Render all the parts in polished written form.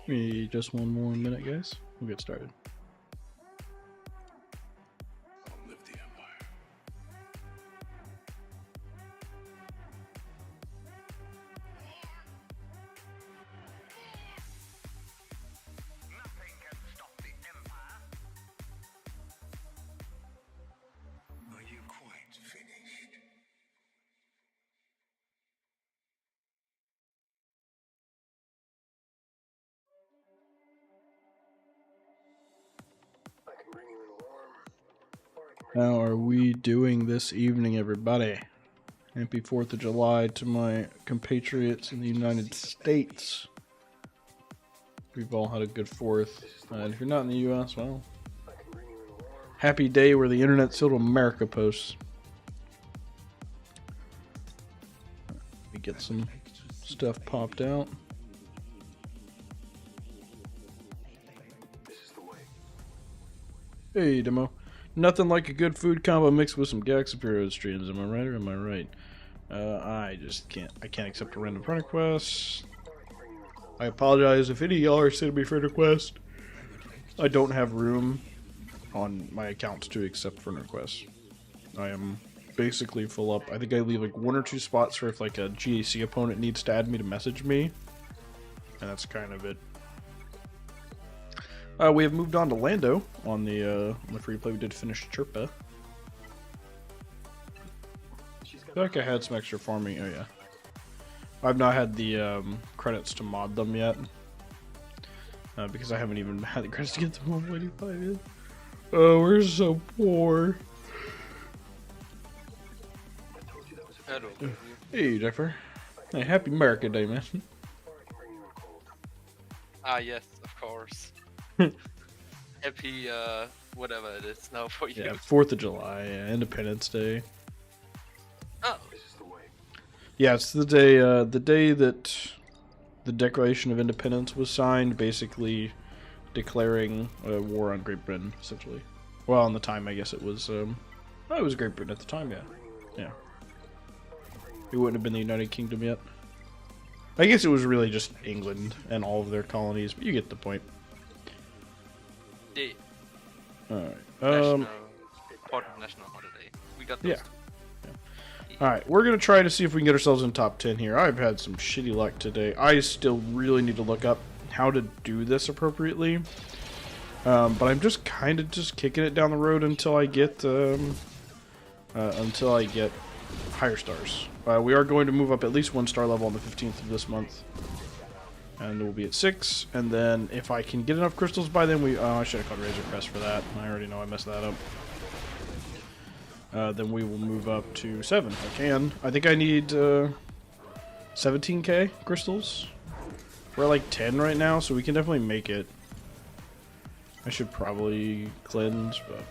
Just one more minute, guys. We'll get started. How are we doing this evening, everybody? Happy 4th of July to my compatriots in the United States. We've all had a good 4th. And if you're not in the U.S., well, happy day where the internet still to America posts. Let me get some stuff popped out. Hey, Demo. Nothing like a good food combo mixed with some GAC Superior streams. Am I right or am I right? I just can't. I can't accept a random friend request. I apologize if any of y'all are sending me friend requests. I don't have room on my accounts to accept friend requests. I am basically full up. I think I leave like 1 or 2 spots for if like a GAC opponent needs to add me to message me. And that's kind of it. We have moved on to Lando on the free play. We did finish Chirpa. I feel like I had some extra farming. Oh yeah, I've not had the credits to mod them yet because I haven't even had the credits to get them on 185 yet. Oh, we're so poor. Hey, Jennifer. Hey, happy America Day, man. Ah, yes, of course. Happy, whatever it is now for you. Yeah, 4th of July, yeah, Independence Day. Oh. Yeah, it's the day that the Declaration of Independence was signed, basically declaring a war on Great Britain, essentially. Well, on the time, I guess it was, it was Great Britain at the time, yeah. Yeah. It wouldn't have been the United Kingdom yet. I guess it was really just England and all of their colonies, but you get the point. Yeah. Alright. Important national holiday. We got those. Yeah. Alright, we're going to try to see if we can get ourselves in top 10 here. I've had some shitty luck today. I still really need to look up how to do this appropriately. But I'm just kind of just kicking it down the road until I get higher stars. We are going to move up at least 1 star level on the 15th of this month. And we'll be at 6, and then if I can get enough crystals by then, I should have called Razor Crest for that. I already know I messed that up. Then we will move up to 7 if I can. I think I need 17k crystals. We're at like 10 right now, so we can definitely make it. I should probably cleanse, but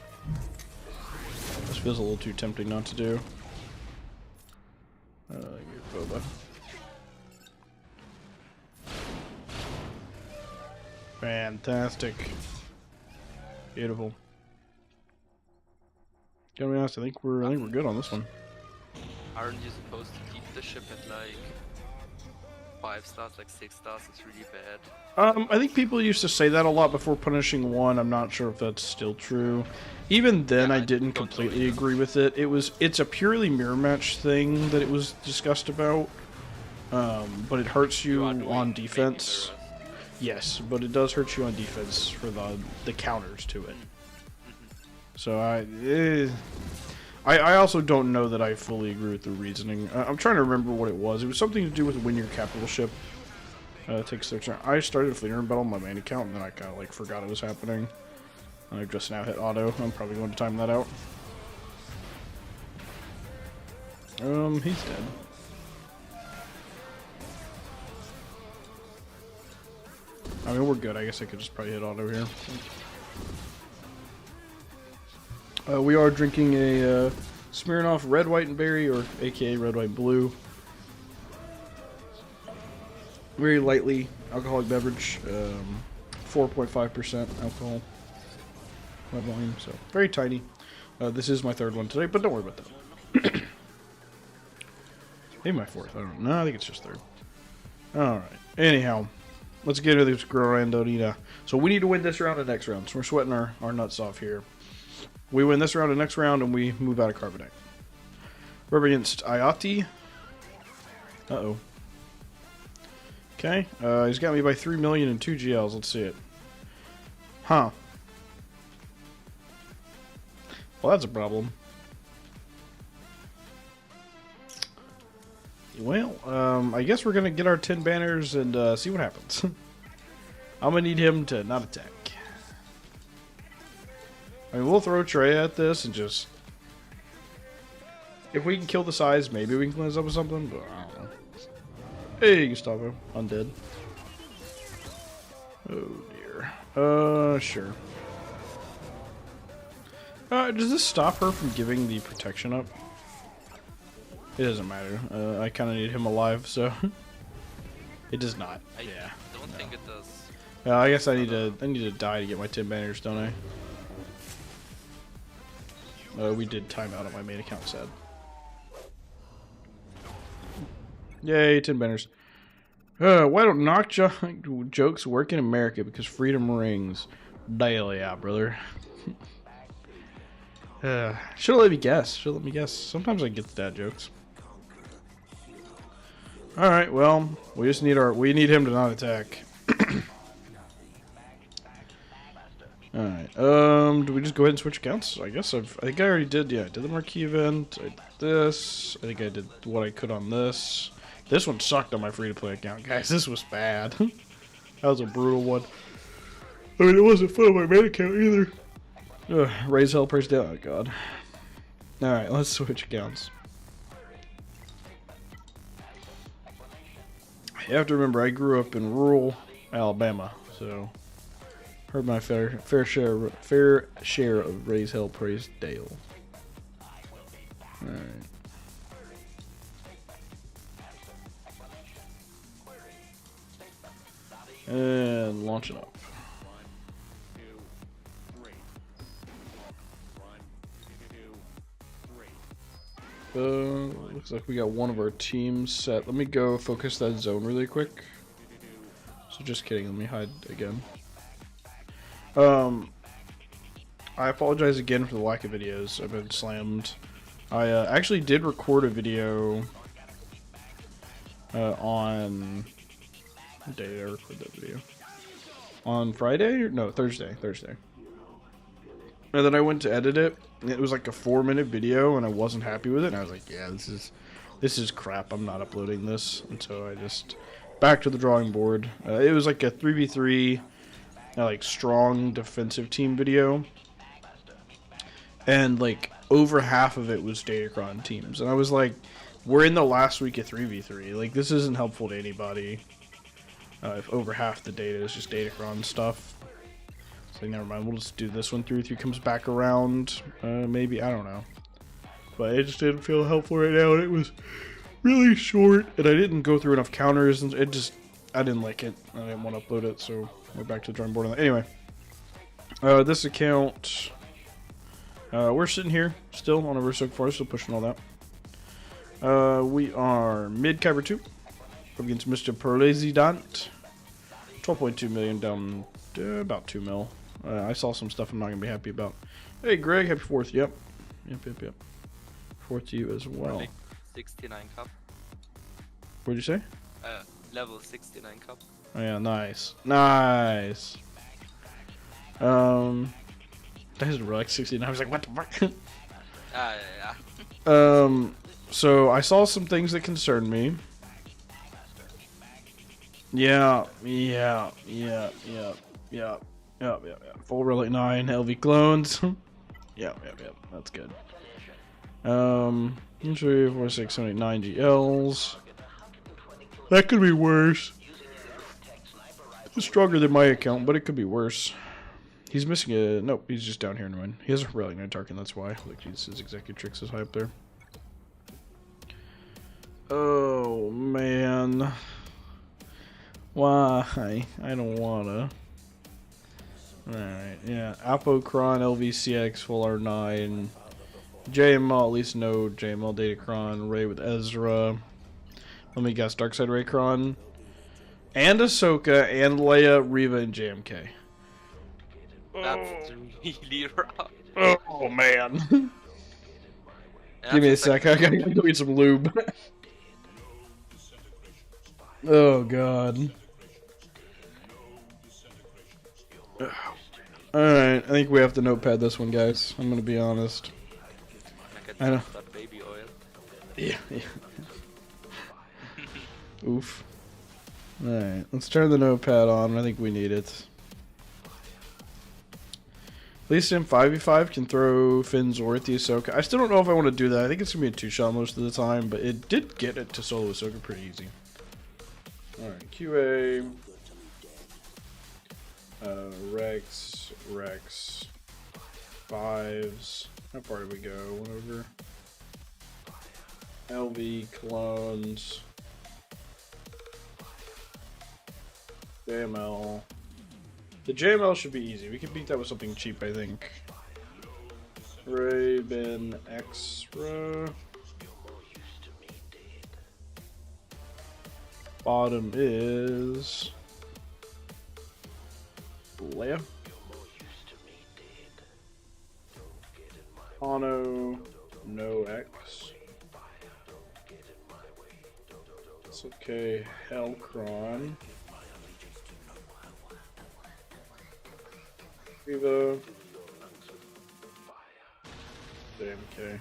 this feels a little too tempting not to do. Boba. Fantastic. Beautiful. Gotta be honest, I think we're good on this one. Aren't you supposed to keep the ship at like 5 stars, like 6 stars? It's really bad. I think people used to say that a lot before punishing 1. I'm not sure if that's still true. Even then, yeah, I didn't completely agree with it. It's a purely mirror match thing that it was discussed about. But it hurts you on defense. Yes, but it does hurt you on defense for the counters to it. So I also don't know that I fully agree with the reasoning. I'm trying to remember what it was. It was something to do with win your capital ship. It takes 6 turns. I started a fleeter battle on my main account, and then I kind of like forgot it was happening. I've just now hit auto. I'm probably going to time that out. He's dead. I mean, we're good. I guess I could just probably hit auto here. We are drinking a Smirnoff Red, White, and Berry, or aka Red, White, Blue. Very lightly alcoholic beverage. 4.5% alcohol by volume, so very tiny. This is my 3rd one today, but don't worry about that. Maybe my 4th. I don't know. No, I think it's just 3rd. All right. Anyhow. Let's get into this Grandonita. So we need to win this round and next round. So we're sweating our nuts off here. We win this round and next round, and we move out of Carbonite. We're up against Ayati. Uh-oh. Okay. He's got me by 3 million and 2 GLs. Let's see it. Huh. Well, that's a problem. Well, I guess we're going to get our 10 banners and see what happens. I'm going to need him to not attack. I mean, we'll throw Trey at this and just... If we can kill the size, maybe we can cleanse up with something, but I don't know. Hey, Gustavo. Undead. Oh, dear. Sure. Does this stop her from giving the protection up? It doesn't matter. I kind of need him alive, so... It does not. I don't think it does. I guess I need to die to get my 10 banners, don't I? We did timeout on my main account, sad. Yay, 10 banners. Why don't knock jokes work in America? Because freedom rings. Daily, yeah, brother. Should've let me guess. Should've let me guess. Sometimes I get the dad jokes. Alright, well, we just need we need him to not attack. Alright, do we just go ahead and switch accounts? I guess I think I already did, yeah, I did the marquee event, I did this, I think I did what I could on this. This one sucked on my free-to-play account, guys, this was bad. That was a brutal one. I mean, it wasn't fun on my main account either. Raise hell, praise down, oh god. Alright, let's switch accounts. You have to remember, I grew up in rural Alabama, so... Heard my fair share of Raise Hell, Praise Dale. Alright. And launch it up. Looks like we got one of our teams set. Let me go focus that zone really quick. So just kidding, let me hide again. I apologize again for the lack of videos. I've been slammed. I actually did record a video on... What day did I record that video? On Friday? No, Thursday. And then I went to edit it. And it was like a 4-minute video, and I wasn't happy with it. And I was like, yeah, this is crap. I'm not uploading this. And so I just back to the drawing board. It was like a 3v3... like strong defensive team video, and like over half of it was Datacron teams, and I was like, we're in the last week of 3v3, like this isn't helpful to anybody if over half the data is just Datacron stuff. So never mind, we'll just do this one. 3v3 comes back around, maybe, I don't know, but it just didn't feel helpful right now, and it was really short, and I didn't go through enough counters, and I didn't like it. I didn't want to upload it, so we're back to the drawing board on that. Anyway, this account, we're sitting here still on a Versoak Forest, still pushing all that. We are mid Kyber 2 up against Mr. President. 12.2 million down about 2 mil. I saw some stuff I'm not going to be happy about. Hey, Greg, happy 4th. Yep. 4th to you as well. 69 cup. What'd you say? Level 69 cup. Oh yeah, nice. Nice. That is like 69. I was like, what the fuck? Yeah. So I saw some things that concerned me. Yeah. Full relic 9 LV clones. Yeah. That's good. 3, 4, 6, 7, 8, 9 GLs. That could be worse. It's stronger than my account, but it could be worse. He's missing a... Nope, he's just down here in one. He has a Relic Knight Tarkin, that's why. Like, his Executrix is high up there. Oh, man. Why? I don't wanna. Alright, yeah. Apocron, LVCX, full R9. JML, at least no JML Datacron. Ray with Ezra. Let me guess, Darkside Raycron. And Ahsoka, and Leia, Reva, and JMK. That's really rough. Oh man. Give me a sec, I gotta go eat some lube. Oh god. Alright, I think we have to notepad this one, guys. I'm gonna be honest. I know. That baby oil. Yeah. Oof. Alright, let's turn the notepad on. I think we need it. At least in 5v5 can throw Finn's or at the Ahsoka. I still don't know if I want to do that. I think it's going to be a 2-shot most of the time, but it did get it to solo Ahsoka pretty easy. Alright, QA. Rex. 5s. How far did we go? Went over. LV, clones. JML. The JML should be easy. We can beat that with something cheap, I think. Raven Extra. Bottom is Leia. Mono, no X. It's okay. Hellcron. Reva. JMK.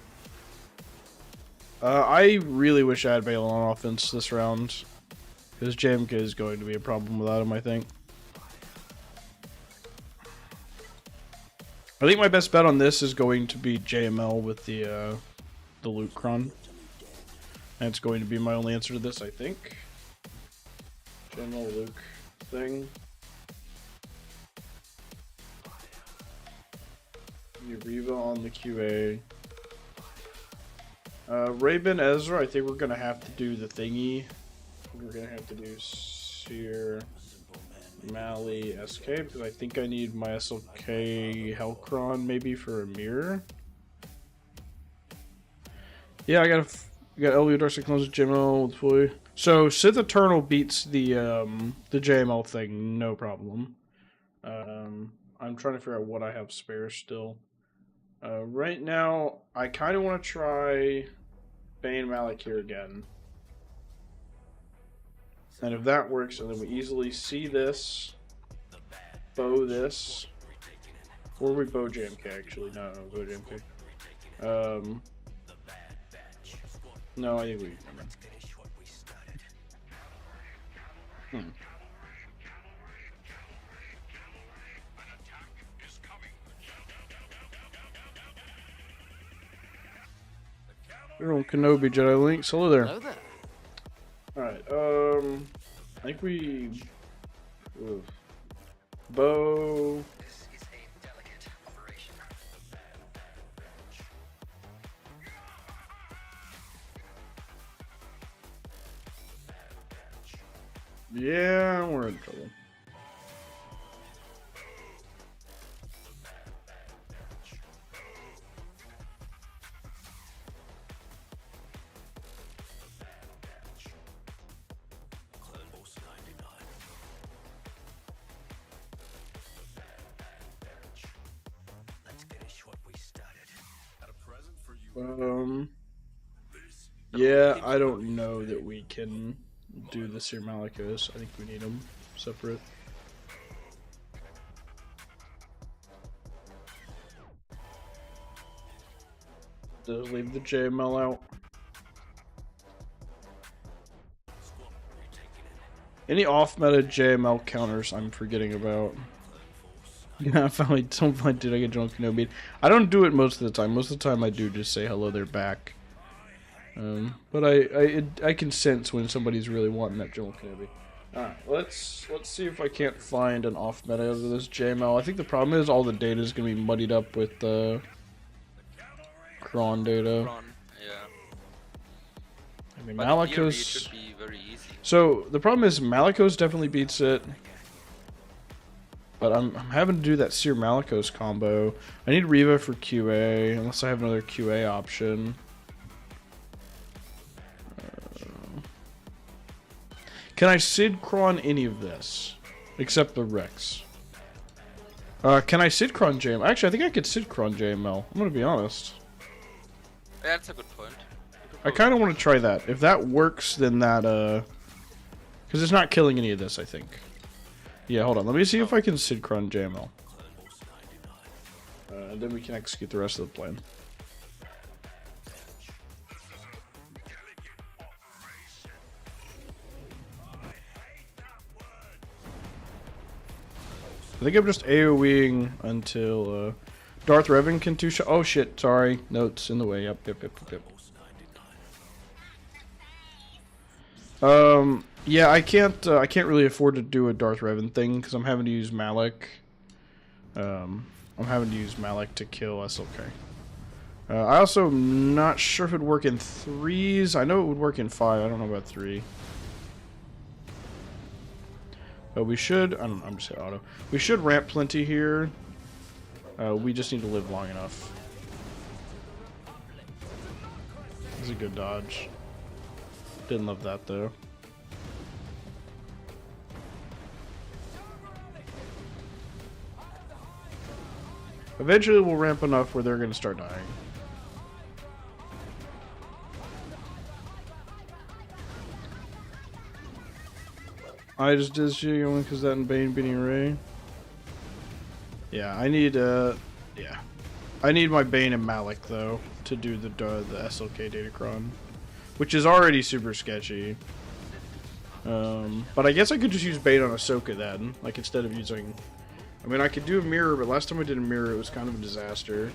I really wish I had Bale on offense this round, because JMK is going to be a problem without him, I think. I think my best bet on this is going to be JML with the Luke Cron. That's going to be my only answer to this, I think. JML Luke thing. Reva on the QA. Raven Ezra, I think we're gonna have to do the thingy. We're gonna have to do Seer, Mally, SK, because I think I need my SLK Hellcron maybe for a mirror. Yeah, I got LV Dark Cyclones with JML with fully. So Sith Eternal beats the JML thing, no problem. I'm trying to figure out what I have spare still. Right now, I kind of want to try Bane Malik here again. And if that works, and then we easily see this, bow this, or we bow JMK actually. No, bow JMK. No, I think we. Everyone, Kenobi, Jedi Links. Hello there. Hello there. Alright, I think we... Oof. Bow... This is a delicate operation. Yeah, we're in trouble. Yeah, I don't know that we can do this here, Malicos. I think we need them separate. Just leave the JML out. Any off-meta JML counters I'm forgetting about? Yeah, I finally did I get drunk Kenobi. I don't do it most of the time. Most of the time I do just say hello, they're back. But I can sense when somebody's really wanting that Joel Kenobi. Alright, let's see if I can't find an off meta of this JML. I think the problem is all the data is gonna be muddied up with the Cron data. Cron, yeah. I mean, But Malicos. it should be very easy. So the problem is Malicos definitely beats it. But I'm having to do that Seer Malicos combo. I need Reva for QA, unless I have another QA option. Can I Sidcron any of this? Except the Rex. Can I Sidcron JML? Actually, I think I could Sidcron JML. I'm gonna be honest. Yeah, that's a good point. I kind of want to try that. If that works, then that, because it's not killing any of this, I think. Yeah, hold on. Let me see if I can Sidcron JML. And then we can execute the rest of the plan. I think I'm just AoEing until Darth Revan can two-shot. Oh shit, sorry. Notes in the way. Yep. Yeah, I can't really afford to do a Darth Revan thing because I'm having to use Malak. I'm having to use Malak to kill SLK. I also am not sure if it would work in 3s. I know it would work in 5. I don't know about 3. But we should, I'm just hitting auto. We should ramp plenty here. We just need to live long enough. This is a good dodge. Didn't love that though. Eventually we'll ramp enough where they're going to start dying. I just did shit only because that and Bane beating Ray. Yeah, I need I need my Bane and Malak though to do the SLK Datacron, which is already super sketchy. But I guess I could just use Bane on Ahsoka then, like instead of using. I mean, I could do a mirror, but last time I did a mirror, it was kind of a disaster.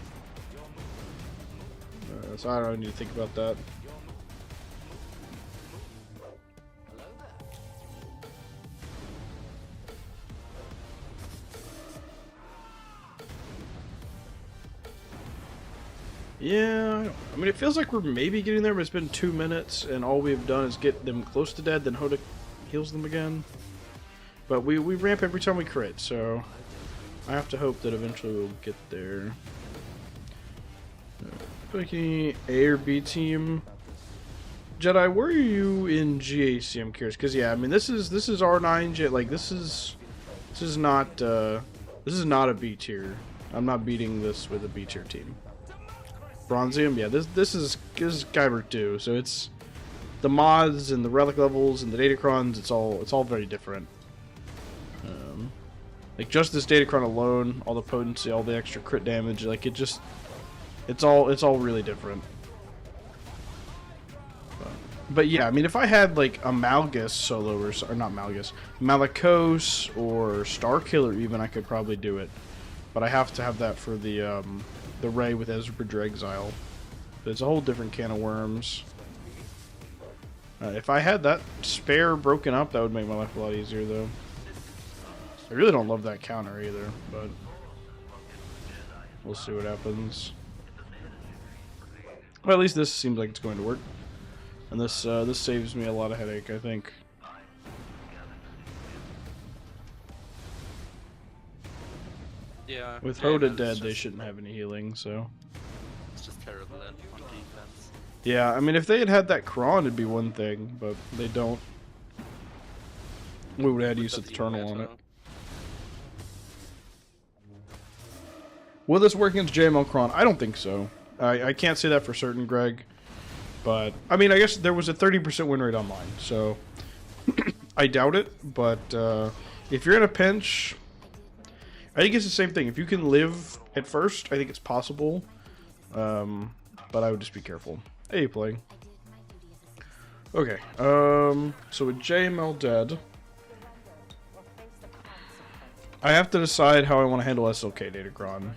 So I don't need to think about that. Yeah, I mean, it feels like we're maybe getting there, but it's been 2 minutes, and all we've done is get them close to dead, then Hoda heals them again. But we ramp every time we crit, so I have to hope that eventually we'll get there. Picking A or B team. Jedi, where are you in GAC? I'm curious, because yeah, I mean, this is R9 like this is not a B tier. I'm not beating this with a B tier team. Bronzium, yeah, this is Kyber 2, so it's the mods and the relic levels and the datacrons. It's all very different. Like just this datacron alone, all the potency, all the extra crit damage, like it's all really different. But yeah, I mean, if I had like a Malgus solo or not Malgus, Malakos or Starkiller even, I could probably do it. But I have to have that for the Ray with Ezra Bridger Exile. But it's a whole different can of worms. If I had that spare broken up, that would make my life a lot easier, though. I really don't love that counter either, but we'll see what happens. Well, at least this seems like it's going to work, and this saves me a lot of headache, I think. Yeah. With Hoda dead, they shouldn't have any healing, so. It's just terrible on defense. Yeah, I mean, if they had that Kron, it'd be one thing, but they don't. We would have had to use Eternal on it. Will this work against JML Kron? I don't think so. I can't say that for certain, Greg. But, I mean, I guess there was a 30% win rate online, so I doubt it. But if you're in a pinch, I think it's the same thing. If you can live at first, I think it's possible. But I would just be careful. Hey, you playing? Okay, so with JML dead, I have to decide how I want to handle SLK Datacron.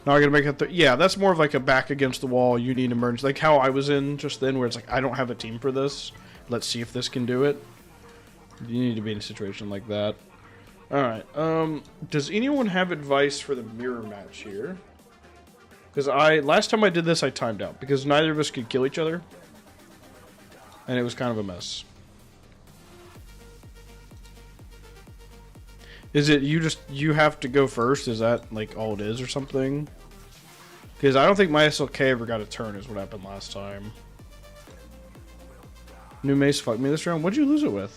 Now I gotta make it. Yeah, that's more of like a back against the wall. You need emerge, like how I was in just then, where it's like I don't have a team for this. Let's see if this can do it. You need to be in a situation like that. All right. Does anyone have advice for the mirror match here? Because last time I did this, I timed out because neither of us could kill each other, and it was kind of a mess. Is it you have to go first? Is that like all it is or something? Because I don't think my SLK ever got a turn is what happened last time. New mace fucked me this round. What'd you lose it with?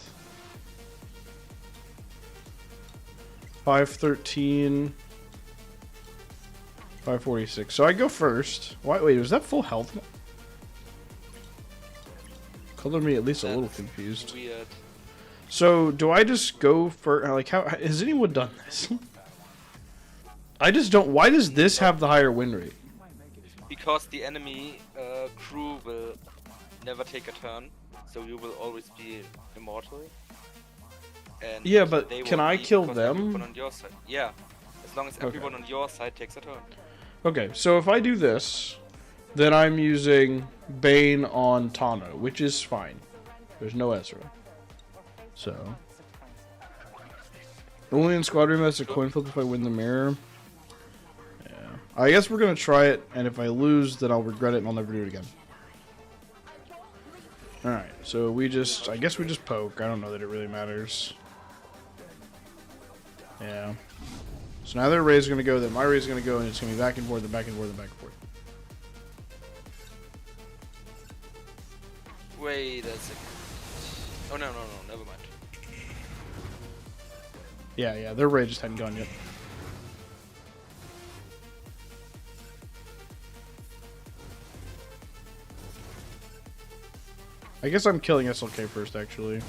513. 546. So I go first. Wait, was that full health? Colored me at least a little confused. Weird. So do I just go for like how has anyone done this? I just don't. Why does this have the higher win rate? Because the enemy crew will never take a turn, so you will always be immortal. And Yeah, but they can will I leave kill because them? everyone on your side. Yeah, as long as everyone on your side takes a turn. Okay, so if I do this, then I'm using Bane on Tano, which is fine. There's no Ezra. So. Only in squad room has a coin flip if I win the mirror. Yeah. I guess we're going to try it, and if I lose, then I'll regret it and I'll never do it again. Alright, so I guess we just poke. I don't know that it really matters. Yeah. So now their raid's going to go, then my raid's going to go, and it's going to be back and forth, and back and forth, and back and forth. Wait a second. Oh, no, never mind. Yeah, their raid just hadn't gone yet. I guess I'm killing SLK first, actually.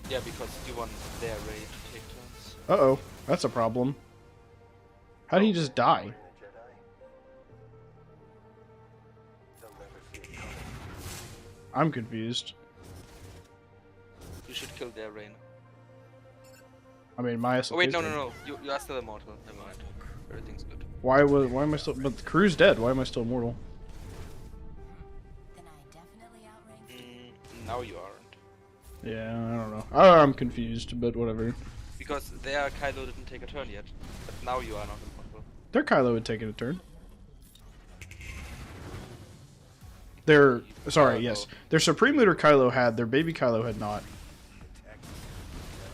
Yeah, because you want their raid to take turns. Uh-oh, that's a problem. How did he just die? I'm confused. You should kill their raid. I mean, my SLK. Oh wait, no. You are still immortal. Never mind. Everything's good. Why am I still? But the crew's dead. Why am I still immortal? Then I definitely outranked. Now you aren't. Yeah, I don't know. I'm confused, but whatever. Because their Kylo didn't take a turn yet. But now you are not immortal. Their Kylo had taken a turn. Their yes. Their Supreme Leader Kylo had. Their baby Kylo had not.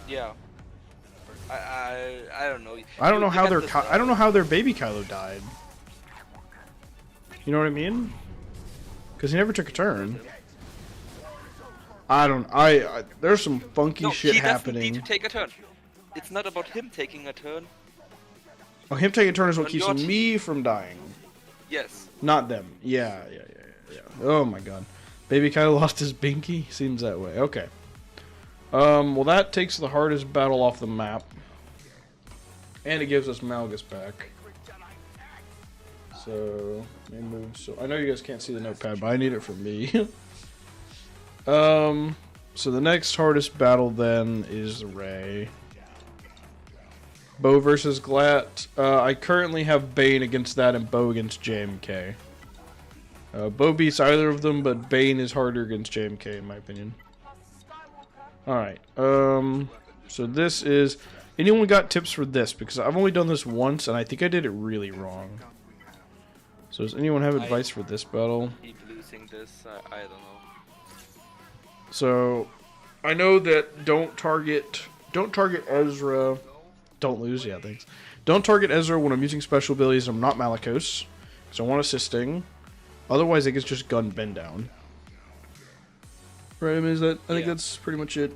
Yeah. I don't know. I don't know how I don't know how their baby Kylo died. You know what I mean? Because he never took a turn. There's some funky shit happening. He doesn't need to take a turn. It's not about him taking a turn. Oh, him taking a turn is what On keeps your me from dying. Yes. Not them. Yeah. Oh my god. Baby Kylo lost his binky? Seems that way. Okay. Well that takes the hardest battle off the map. And it gives us Malgus back. So, let me move. So I know you guys can't see the notepad, but I need it for me. So the next hardest battle then is the Rey. Bo versus Glat. I currently have Bane against that and Bo against JMK. Bo beats either of them, but Bane is harder against JMK in my opinion. Alright, so this is... Anyone got tips for this? Because I've only done this once, and I think I did it really wrong. So does anyone have advice for this battle? Keep losing this, I don't know. So, I know that don't target Ezra. Don't lose, yeah, thanks. Don't target Ezra when I'm using special abilities and I'm not Malicos, because I want assisting. Otherwise, it gets just gun bend down. Right, I mean, I think that's pretty much it.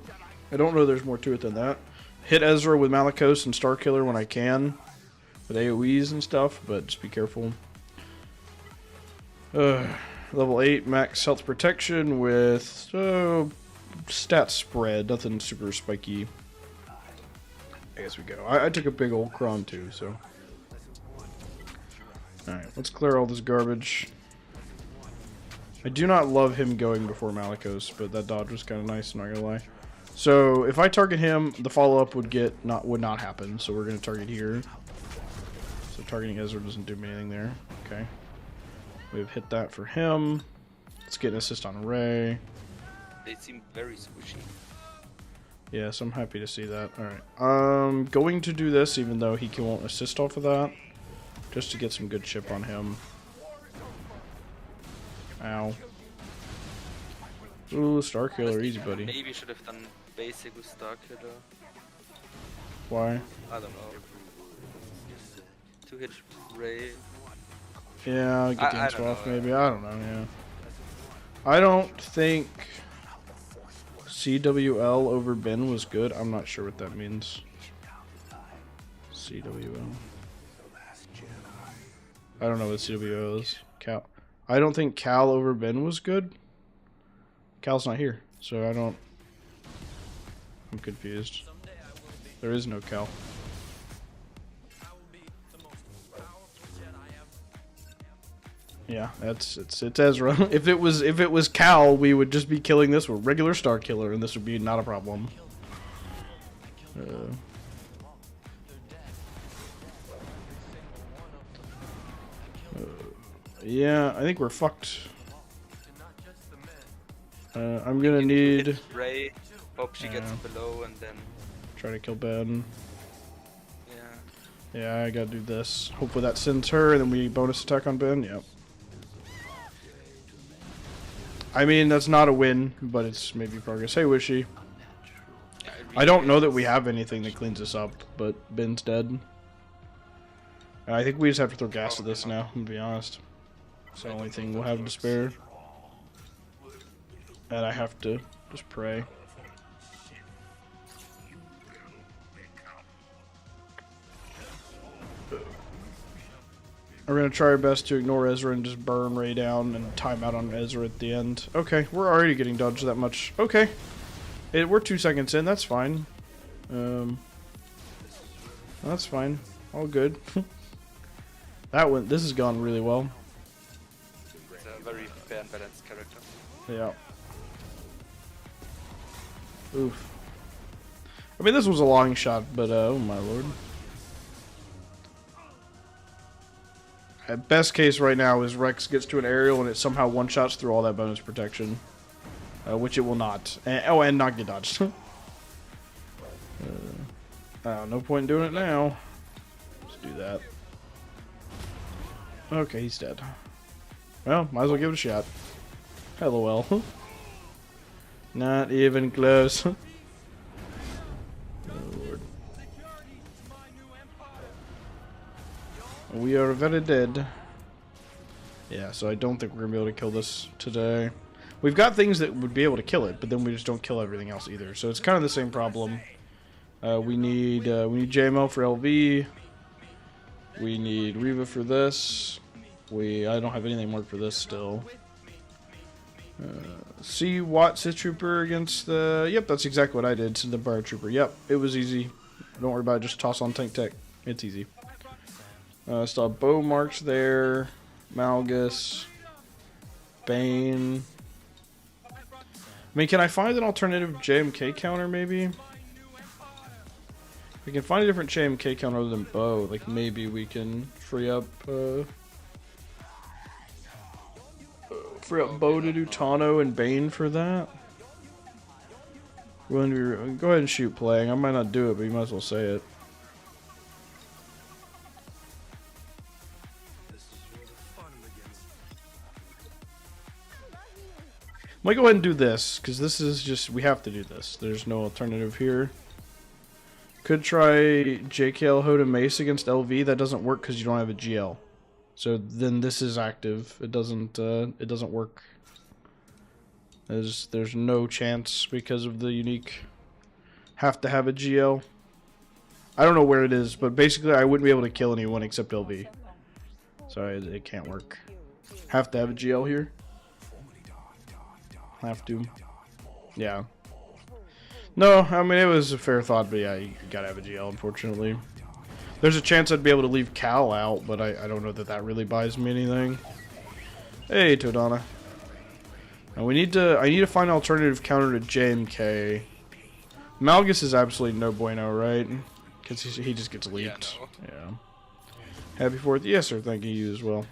I don't know there's more to it than that. Hit Ezra with Malicos and Starkiller when I can, with AoEs and stuff, but just be careful. Level 8 max health protection with stat spread, nothing super spiky. I guess we go. I took a big old cron too, so. Alright, let's clear all this garbage. I do not love him going before Malicos, but that dodge was kind of nice, I'm not gonna lie. So if I target him, the follow-up would not happen, so we're gonna target here. So targeting Ezra doesn't do me anything there. Okay. We've hit that for him. Let's get an assist on Rey. They seem very squishy. Yes, I'm happy to see that. Alright. Going to do this, even though he won't assist off of that. Just to get some good chip on him. Ow. Ooh, Starkiller, easy buddy. Maybe should have done basic with Starkiller. Why? I don't know. To hit Rey. Yeah, I'll get the I answer don't off know, maybe. I don't know, yeah. I don't think CWL over bin was good. I'm not sure what that means. CWL. I don't know what CWL is. Cal. I don't think Cal over bin was good. Cal's not here, so I don't. I'm confused. There is no Cal. Yeah, it's Ezra. If it was Cal, we would just be killing this with regular Star Killer, and this would be not a problem. Yeah, I think we're fucked. I'm gonna need Ray. Hope she gets below, and then try to kill Ben. yeah. Yeah, I gotta do this. Hopefully that sends her, and then we bonus attack on Ben. Yep. I mean, that's not a win, but it's maybe progress. Hey, Wishy. I don't know that we have anything that cleans us up, but Ben's dead. I think we just have to throw gas at this now, to be honest. It's the only thing we'll have to spare. And I have to just pray. We're gonna try our best to ignore Ezra and just burn Ray down and time out on Ezra at the end. Okay, we're already getting dodged that much. Okay. We're 2 seconds in, that's fine. That's fine. All good. This has gone really well. It's a very fair and balanced character. Yeah. Oof. I mean, this was a long shot, but oh my lord. At best case right now is Rex gets to an aerial and it somehow one-shots through all that bonus protection. Which it will not. And not get dodged. No point in doing it now. Let's do that. Okay, he's dead. Well, might as well give it a shot. LOL. Not even close. Oh, Lord. We are very dead. Yeah, so I don't think we're gonna be able to kill this today. We've got things that would be able to kill it, but then we just don't kill everything else either. So it's kind of the same problem. We need JML for LV. We need Reva for this. I don't have anything marked for this still. C Watt Sith Trooper against the. Yep, that's exactly what I did to the Bar Trooper. Yep, it was easy. Don't worry about it. Just toss on Tank Tech. It's easy. Still have bow marks there. Malgus. Bane. I mean, can I find an alternative JMK counter, maybe? If we can find a different JMK counter other than bow, like maybe we can free up bow to do Tano and Bane for that. Go ahead and shoot playing. I might not do it, but you might as well say it. Might go ahead and do this, because this is just, we have to do this. There's no alternative here. Could try JKL Hoda Mace against LV. That doesn't work because you don't have a GL. So then this is active. It doesn't work. There's no chance because of the unique have to have a GL. I don't know where it is, but basically I wouldn't be able to kill anyone except LV. So it can't work. Have to have a GL here. Have to. Yeah. No, I mean, it was a fair thought, but yeah, you gotta have a GL, unfortunately. There's a chance I'd be able to leave Cal out, but I don't know that that really buys me anything. Hey, Todana. Now I need to find an alternative counter to JMK. Malgus is absolutely no bueno, right? Because he just gets leaked. Yeah, no. Yeah. Happy 4th. Yes, sir. Thank you as well.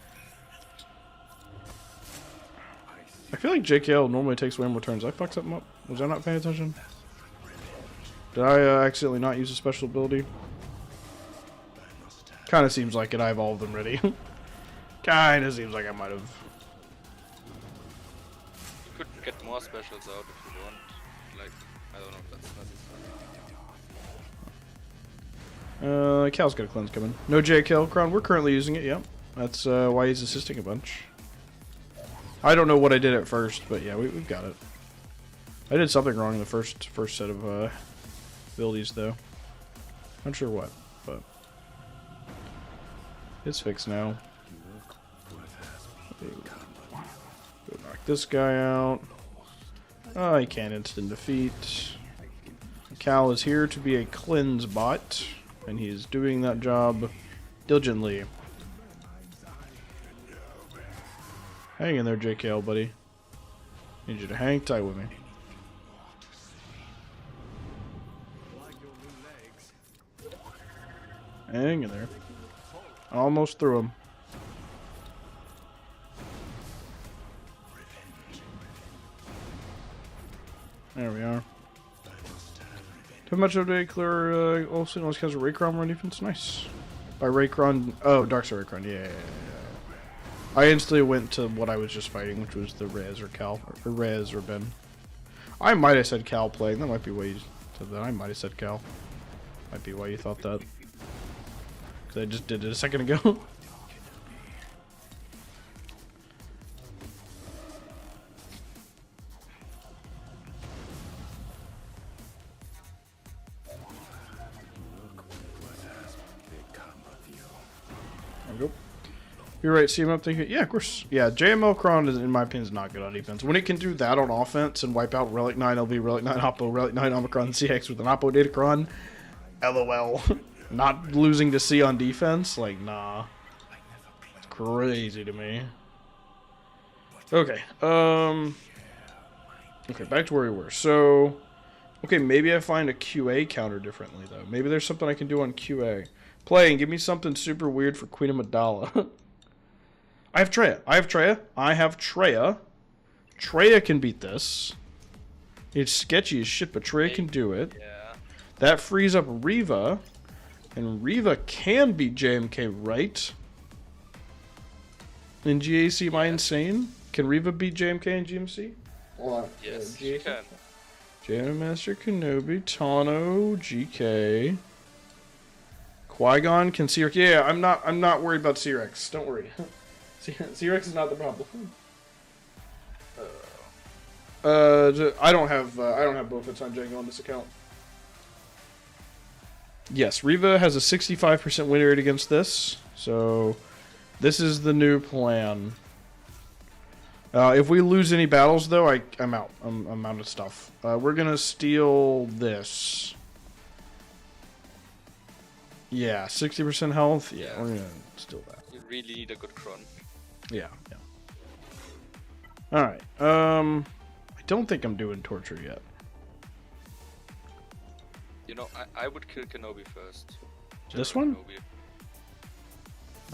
I feel like JKL normally takes way more turns. I fucked something up. Was I not paying attention? Did I accidentally not use a special ability? Kind of seems like it. I have all of them ready. Kind of seems like I might have. You could get more specials out if you want. Like, I don't know if that's necessary. Cal's got a cleanse coming. No JKL Crown. We're currently using it. Yep. That's why he's assisting a bunch. I don't know what I did at first, but yeah, we've got it. I did something wrong in the first set of abilities, though. Not sure what, but it's fixed now. Go knock this guy out. Oh, he can't instant defeat. Cal is here to be a cleanse bot, and he is doing that job diligently. Hang in there, JKL, buddy. Need you to hang tight with me. Hang in there. Almost through him. There we are. Too much of a clear Olsen always has a Raycron run defense. Nice. By Raycron. Oh, Darkseid Raycron. Yeah. I instantly went to what I was just fighting, which was the Rez or Cal. Or Rez or Ben. I might have said Cal playing. That might be why you said that. I might have said Cal. Might be why you thought that. Because I just did it a second ago. You're right, see him up thinking, yeah, of course. Yeah, JML Kron, is, in my opinion, is not good on defense. When it can do that on offense and wipe out Relic 9 LV, Relic 9 Oppo, Relic 9 Omicron CX with an Oppo Datacron, LOL. Not losing to C on defense? Like, nah. It's crazy to me. Okay, okay, back to where we were. So, okay, maybe I find a QA counter differently, though. Maybe there's something I can do on QA. Play and give me something super weird for Queen Amidala. I have Treya. I have Treya. Treya can beat this. It's sketchy as shit, but Treya can do it. Yeah. That frees up Riva. And Riva can beat JMK, right? In GAC, am I insane? Can Riva beat JMK in GMC? Hold on. Yes, she can. Jam Master Kenobi, Tano, GK. Qui-Gon can C-Rex. Yeah, I'm not worried about C-Rex. Don't worry. C-Rex is not the problem. I don't have Bofits on Django on this account. Yes, Riva has a 65% win rate against this, so this is the new plan. If we lose any battles, though, I'm out. I'm out of stuff. We're gonna steal this. Yeah, 60% health. Yeah, we're gonna steal that. You really need a good Kron. Yeah. Alright, I don't think I'm doing torture yet. You know, I would kill Kenobi first. This one? Kenobi.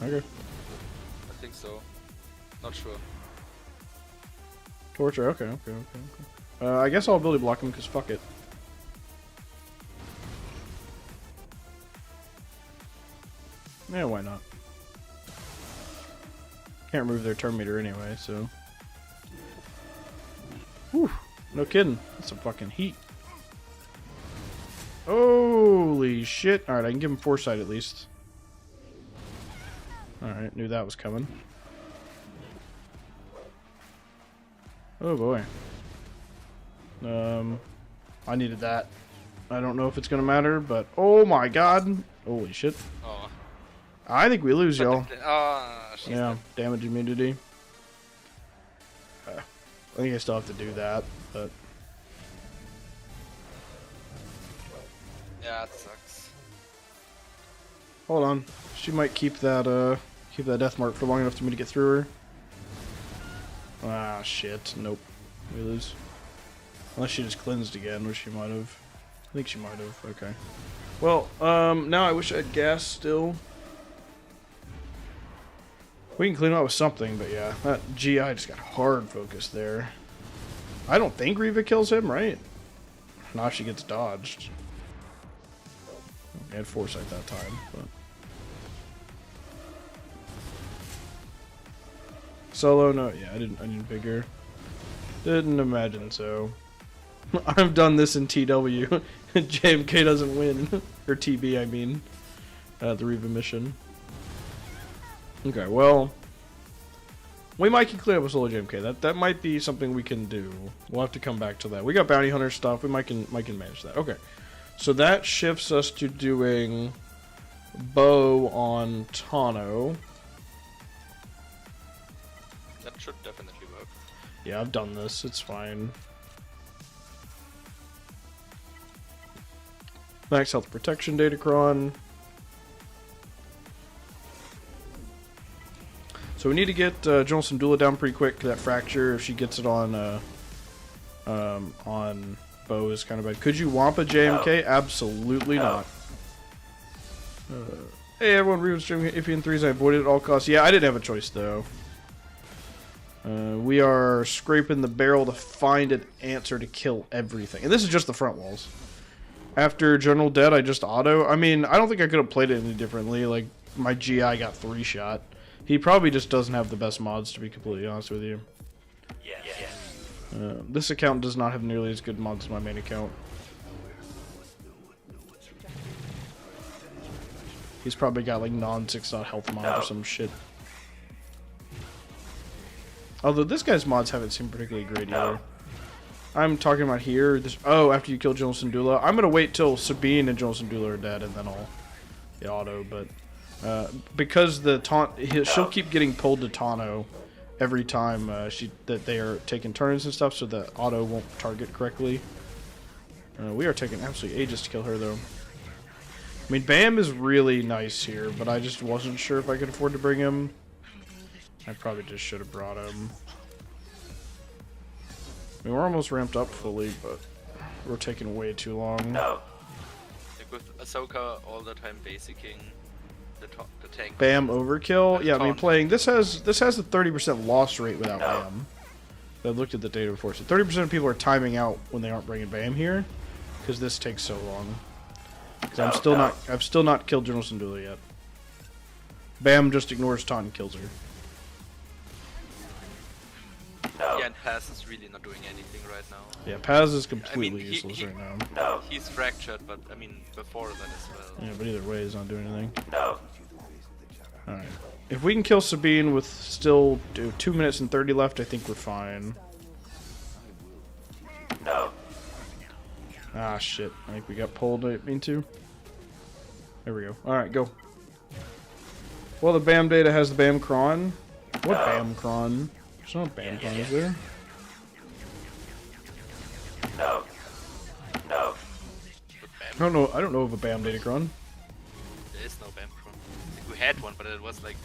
Okay. I think so. Not sure. Torture, okay. I guess I'll ability block him, because fuck it. Yeah, why not? Can't remove their turn meter anyway, so... Whew, no kidding. That's some fucking heat. Holy shit. Alright, I can give him foresight at least. Alright, knew that was coming. Oh boy. I needed that. I don't know if it's gonna matter, but oh my god. Holy shit. Oh. I think we lose, y'all. Yeah, damage immunity. I think I still have to do that, but... Yeah, it sucks. Hold on. She might keep that death mark for long enough for me to get through her. Ah, shit. Nope. We lose. Unless she just cleansed again, which she might have. I think she might have. Okay. Well, now I wish I had gas still. We can clean up with something, but yeah. That GI just got hard focused there. I don't think Riva kills him, right? Not if she gets dodged. I had foresight that time, but... Solo? No, yeah, I didn't figure. Didn't imagine so. I've done this in TW. JMK doesn't win. Or TB, I mean. The Riva mission. Okay, well... We might can clean up with solo JMK. That might be something we can do. We'll have to come back to that. We got bounty hunter stuff. We might can manage that. Okay. So that shifts us to doing bow on Tano. That should definitely work. Yeah, I've done this. It's fine. Max health protection Datacron. So we need to get General Syndulla down pretty quick. That fracture, if she gets it on bow, is kind of bad. Could you Wampa JMK? Absolutely not. Hey everyone, Real streaming iffy in 3s. I avoided at all costs. Yeah, I didn't have a choice though. We are scraping the barrel to find an answer to kill everything. And this is just the front walls. After General dead, I just auto. I mean, I don't think I could have played it any differently. Like, my GI got 3-shot. He probably just doesn't have the best mods, to be completely honest with you. This account does not have nearly as good mods as my main account. He's probably got like non-6 health mod or some shit. Although this guy's mods haven't seemed particularly great either. I'm talking about here. Oh, after you kill General Syndulla. I'm going to wait till Sabine and General Syndulla are dead and then I'll auto, but... because the taunt, she'll keep getting pulled to Tano every time that they are taking turns and stuff, so the auto won't target correctly. We are taking absolutely ages to kill her, though. I mean, Bam is really nice here, but I just wasn't sure if I could afford to bring him. I probably just should have brought him. I mean, we're almost ramped up fully, but we're taking way too long. Like with Ahsoka all the time basicing the tank. Bam overkill. Yeah, I mean, playing this has a 30% loss rate without Bam. I looked at the data before, so 30% of people are timing out when they aren't bringing Bam here, because this takes so long. Because I've still not killed General Syndulla yet. Bam just ignores taunt and kills her. Yeah, and Paz is really not doing anything right now. Yeah, Paz is completely useless right now. He's fractured, but I mean before that as well. Yeah, but either way, he's not doing anything. Alright. If we can kill Sabine with still 2 minutes and 30 left, I think we're fine. Ah, shit. I think we got pulled, I mean to. There we go. Alright, go. Well, the BAM data has the BAM cron. What BAM cron? There's no BAM cron, is there? I don't know of a BAM data cron. There is no BAM cron. We had one, but it was like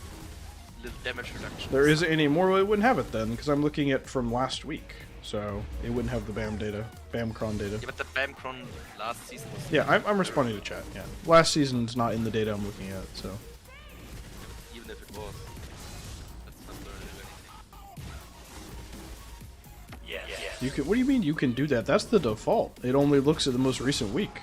little damage reduction. There isn't any more. Well, it wouldn't have it then, because I'm looking at from last week. So it wouldn't have the BAM data, BAM cron data. Yeah, but the BAM cron last season was... Yeah, I'm responding to chat, yeah. Last season's not in the data I'm looking at, so... Even if it was, that's not going to do anything. Yeah. You can, what do you mean you can do that? That's the default. It only looks at the most recent week.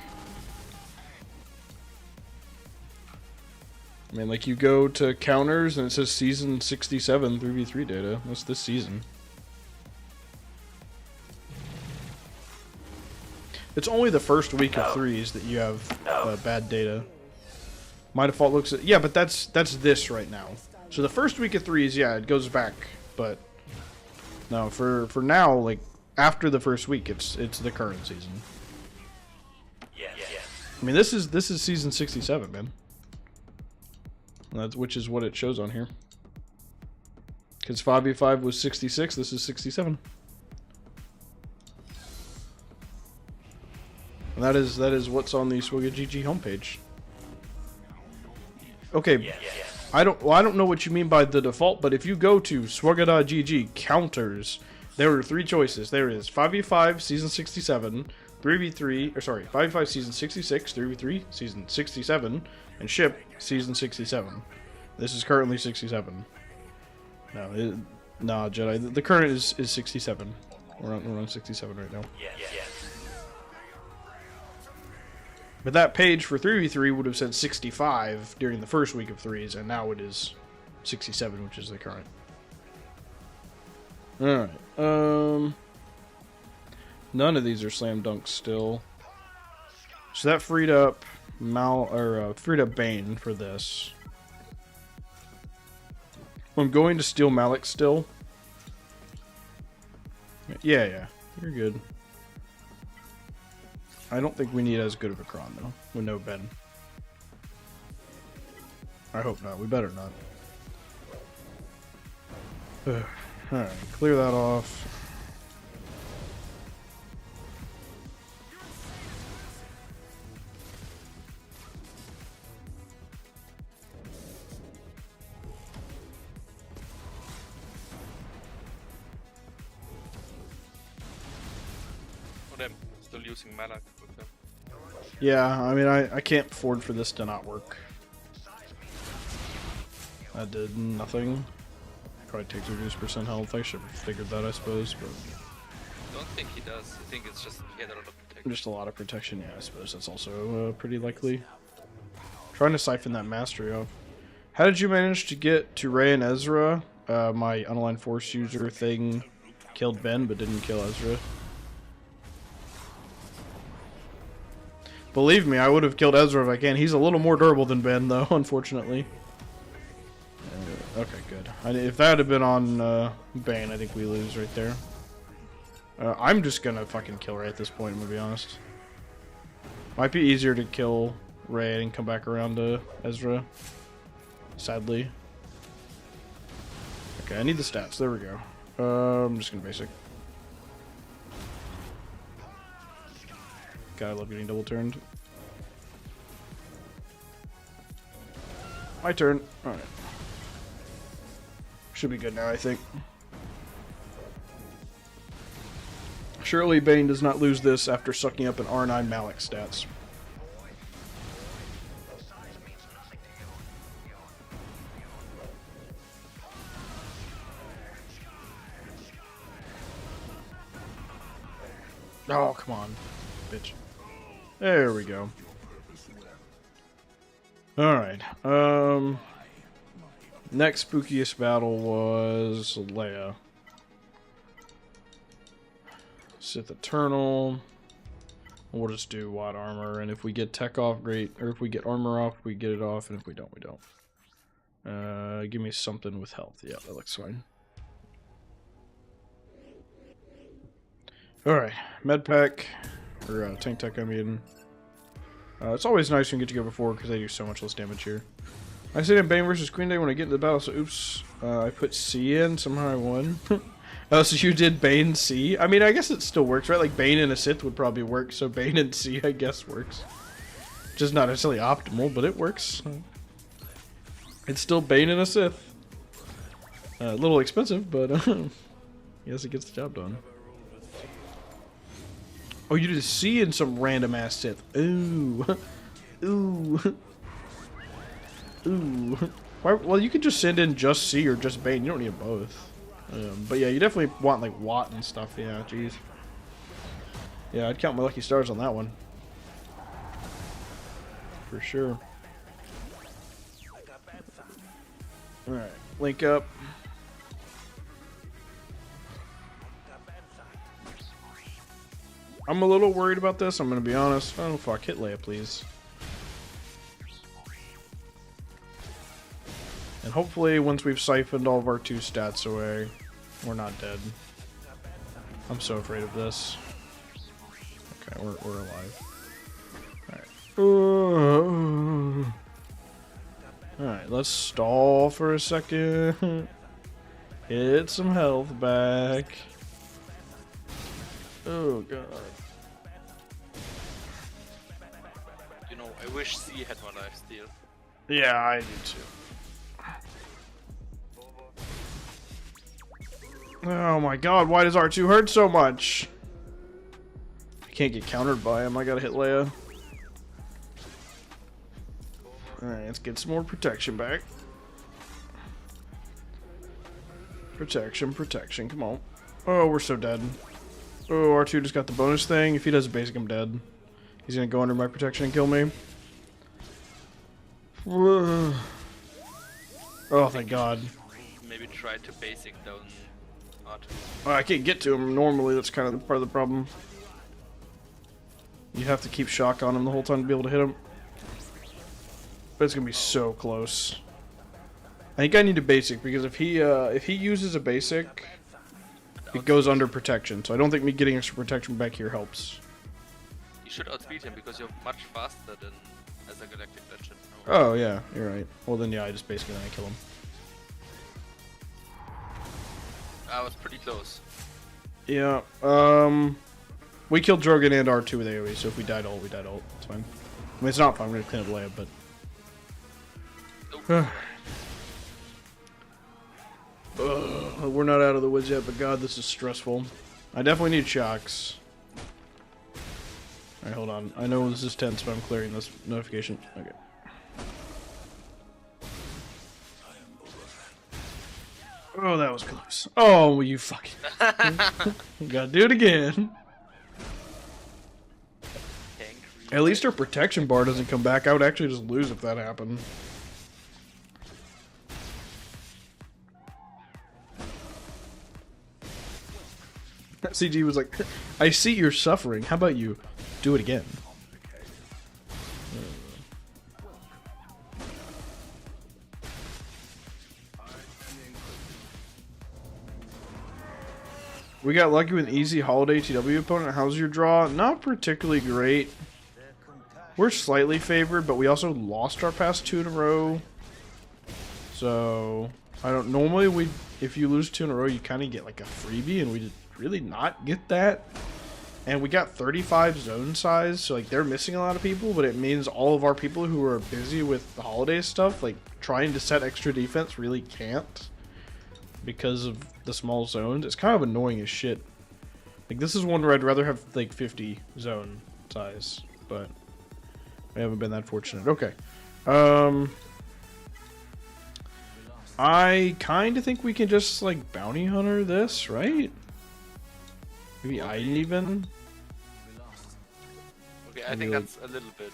I mean, like, you go to counters and it says season 67 3v3 data. That's this season. It's only the first week of threes that you have bad data. My default looks at... Yeah, but that's this right now. So the first week of threes, yeah, it goes back. But no, for now, like, after the first week, it's the current season. I mean, this is season 67, man. Which is what it shows on here. Because 5v5 was 66, this is 67. And that is what's on the SWGOH homepage. Okay, I don't know what you mean by the default, but if you go to SWGOH counters, there are 3 choices. There is 5v5 season 67, 3v3, or sorry, 5v5 season 66, 3v3 season 67, and ship season 67. This is currently 67. Nah, Jedi. The current is 67. We're on 67 right now. But that page for 3v3 would have said 65 during the first week of threes, and now it is 67, which is the current. Alright. None of these are slam dunks still. So that freed up freed up Bane for this. I'm going to steal Malik still. Yeah, yeah. You're good. I don't think we need as good of a cron, though, with no Ben. I hope not. We better not. Alright, clear that off. Oh, damn. Still using mana with them. Yeah, I mean, I can't afford for this to not work. That did nothing. Probably takes reduced percent health. I should have figured that, I suppose, but I don't think he does. I think it's just he had a lot of protection. just a lot of protection. Yeah, I suppose that's also pretty likely. Trying to siphon that mastery off. How did you manage to get to Ray and Ezra? My unaligned force user thing killed Ben, but didn't kill Ezra. Believe me, I would have killed Ezra if I can. He's a little more durable than Ben, though, unfortunately. Okay, good. If that had been on Bane, I think we lose right there. I'm just gonna fucking kill Ray at this point, I'm gonna be honest. Might be easier to kill Ray and come back around to Ezra. Sadly. Okay, I need the stats. There we go. I'm just gonna basic. God, I love getting double turned. My turn. Alright. Should be good now, I think. Surely Bane does not lose this after sucking up an R9 Malik stats. Oh, come on, bitch. There we go. Alright, next spookiest battle was Leia. Sith Eternal. We'll just do wide armor, and if we get tech off, great. Or if we get armor off, we get it off, and if we don't, we don't. Give me something with health. Yeah, that looks fine. Alright, med pack. Or tank tech, I mean. It's always nice when you get to go before because they do so much less damage here. I said in Bane versus Queen Day when I get into the battle, so oops. I put C in, somehow I won. Oh, so you did Bane C? I mean, I guess it still works, right? Like, Bane and a Sith would probably work, so Bane and C, I guess, works. Just not necessarily optimal, but it works. It's still Bane and a Sith. A little expensive, but yes, it gets the job done. Oh, you did a C in some random ass Sith. Ooh. Ooh. Ooh. Well, you could just send in just C or just Bane. You don't need both. But yeah, you definitely want like Watt and stuff. Yeah, jeez. Yeah, I'd count my lucky stars on that one. For sure. Alright, link up. I'm a little worried about this, I'm gonna be honest. Oh fuck, hit Leia, please. And hopefully, once we've siphoned all of our 2 stats away, we're not dead. I'm so afraid of this. Okay, we're alive. Alright. Alright, let's stall for a second. Get some health back. Oh god. You know, I wish C had more lifesteal. Yeah, I do too. Oh my god, why does R2 hurt so much? I can't get countered by him, I gotta hit Leia. Alright, let's get some more protection back. Protection, come on. Oh, we're so dead. Oh, R2 just got the bonus thing. If he does a basic, I'm dead. He's gonna go under my protection and kill me. Oh, thank god. Maybe try to basic down R2. Oh, I can't get to him normally, that's kind of part of the problem. You have to keep shock on him the whole time to be able to hit him. But it's gonna be so close. I think I need a basic because if he uses a basic, it goes under protection. So I don't think me getting extra protection back here helps. You should outspeed him because you're much faster than as a Galactic Legend. Oh yeah, you're right. Well then yeah, I just basically then I kill him. I was pretty close. Yeah. We killed Drogon and R2 with AoE, so if we died ult, we died ult. It's fine. I mean, it's not fun. We're gonna clean up layup, but. We're not out of the woods yet, but God, this is stressful. I definitely need shocks. Alright, hold on. I know this is tense, but I'm clearing this notification. Okay. Oh, that was close. Oh, you fucking... Gotta do it again. At least our protection bar doesn't come back. I would actually just lose if that happened. CG was like, I see you're suffering. How about you do it again? We got lucky with an easy holiday TW opponent. How's your draw? Not particularly great. We're slightly favored, but we also lost our past 2 in a row. So, I don't... Normally, if you lose 2 in a row, you kind of get like a freebie, and we did really not get that. And we got 35 zone size, so like they're missing a lot of people, but it means all of our people who are busy with the holiday stuff, like trying to set extra defense, really can't. Because of the small zones. It's kind of annoying as shit. Like, this is one where I'd rather have, like, 50 zone size. But we haven't been that fortunate. Okay. I kind of think we can just, like, bounty hunter this, right? Maybe Iden even? Okay, I think that's a little bit...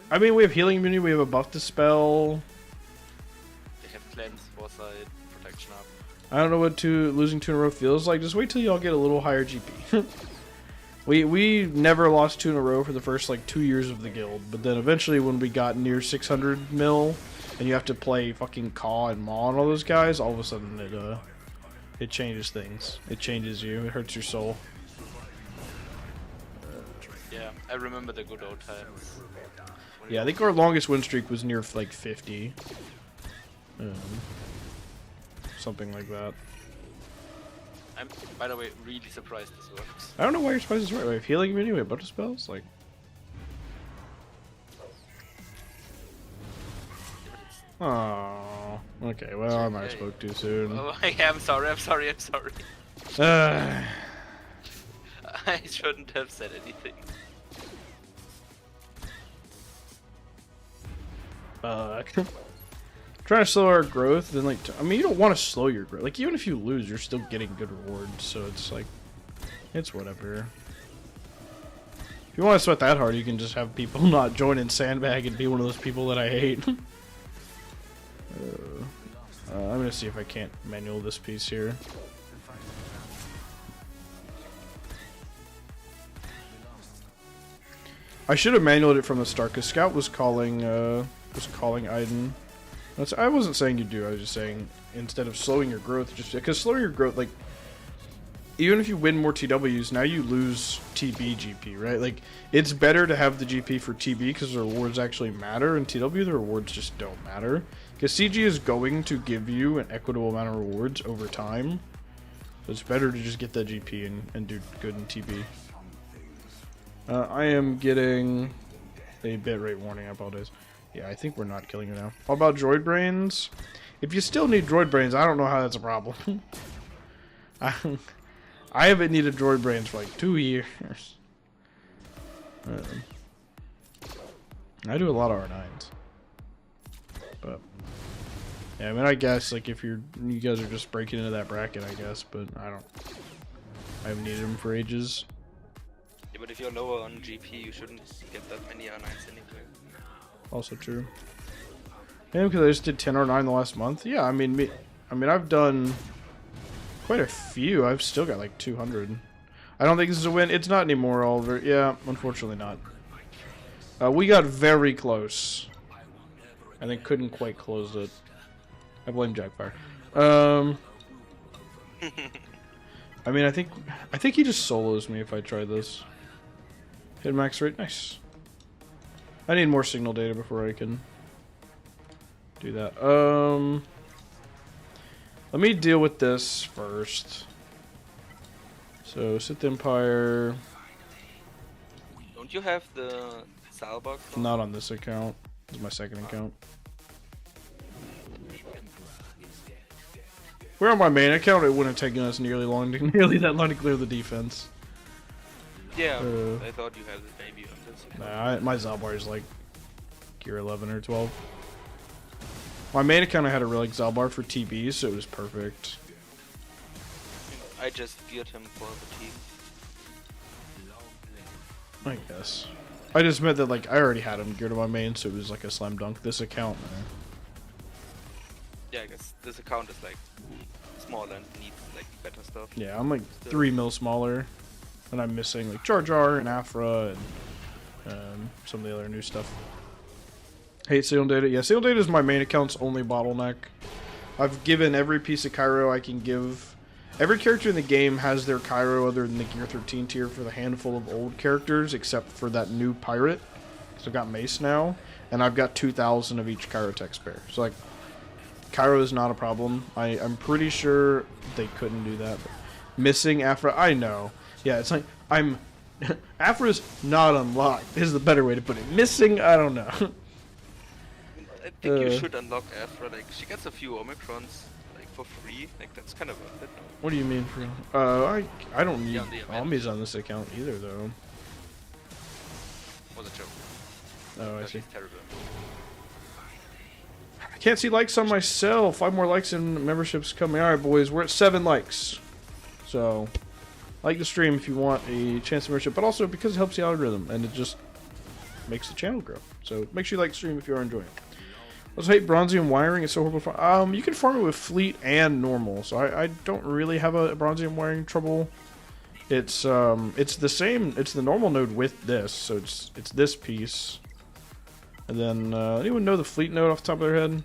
I mean, we have healing immunity, we have a buff dispel. They have cleanse, foresight, protection up. I don't know what losing 2 in a row feels like. Just wait till y'all get a little higher GP. we never lost 2 in a row for the first like 2 years of the guild, but then eventually when we got near 600 mil, and you have to play fucking Caw and Maw and all those guys, all of a sudden it changes things. It changes you. It hurts your soul. Yeah, I remember the good old times. Yeah, I think our longest win streak was near like 50. Something like that. I'm, by the way, really surprised this works. I don't know why you're surprised this works. We have healing immunity, we have butter spells, like... Oh, okay, well, I might have spoke too soon. Oh, I'm sorry. I shouldn't have said anything. Trying to slow our growth, then like, I mean, you don't want to slow your growth. Like, even if you lose, you're still getting good rewards, so it's like, it's whatever. If you want to sweat that hard, you can just have people not join in Sandbag and be one of those people that I hate. I'm gonna see if I can't manual this piece here. I should have manualed it from the start, because Scout was calling Iden. I wasn't saying you do, I was just saying instead of slowing your growth, just because slowing your growth, like, even if you win more TWs, now you lose TB GP, right? Like, it's better to have the GP for TB because the rewards actually matter, and TW the rewards just don't matter. Because CG is going to give you an equitable amount of rewards over time, so it's better to just get that GP and do good in TB. I am getting a bitrate warning, I apologize. Yeah, I think we're not killing you now. How about droid brains? If you still need droid brains, I don't know how that's a problem. I haven't needed droid brains for like 2 years. I do a lot of R9s. But yeah, I mean, I guess like if you guys are just breaking into that bracket, I guess, but I haven't needed them for ages. Yeah, but if you're lower on GP, you shouldn't get that many R9s anyway. Also true. Yeah, because I just did 10 R9 the last month. Yeah, I mean, I've done quite a few. I've still got like 200. I don't think this is a win. It's not anymore, Oliver. Yeah, unfortunately not. We got very close. I think couldn't quite close it. I blame Jackfire. I I mean, I think he just solos me if I try this. Hit max rate, nice. I need more signal data before I can do that. Let me deal with this first. So, Sith Empire. Don't you have the Salbok? Not on this account. This is my second account. We're on my main account. It wouldn't have taken us nearly that long to clear the defense. Yeah, I thought you had it maybe on this. Nah, my Zalbar is like gear 11 or 12. My main account I had a relic Zalbar for TB, so it was perfect. I just geared him for the team. I guess. I just meant that like I already had him geared to my main, so it was like a slam dunk. This account, man. Yeah, I guess this account is like smaller and needs like better stuff. Yeah, I'm like 3 mil smaller, and I'm missing like Jar Jar and Afra and some of the other new stuff. Hate signal data. Yeah, signal data is my main account's only bottleneck. I've given every piece of Cairo I can give. Every character in the game has their Cairo other than the Gear 13 tier for the handful of old characters, except for that new pirate. So I've got Mace now, and I've got 2,000 of each Cairo tech spare. So like, Cairo is not a problem. I'm pretty sure they couldn't do that. But missing Afra, I know. Yeah, it's like, Afra's not unlocked, is the better way to put it. Missing, I don't know. I think you should unlock Afra. Like, she gets a few Omicrons, like, for free. Like, that's kind of worth it. What do you mean for? I don't need zombies on this account either, though. Was a joke. Oh, I see. Terrible. I can't see likes on myself. 5 more likes and memberships coming. All right, boys, we're at 7 likes. So, like the stream if you want a chance to membership, but also because it helps the algorithm and it just makes the channel grow. So make sure you like the stream if you are enjoying it. I also hate Bronzium wiring. It's so horrible. You can farm it with fleet and normal, so I don't really have a Bronzium wiring trouble. It's the same. It's the normal node with this, so it's this piece. And then anyone know the fleet node off the top of their head?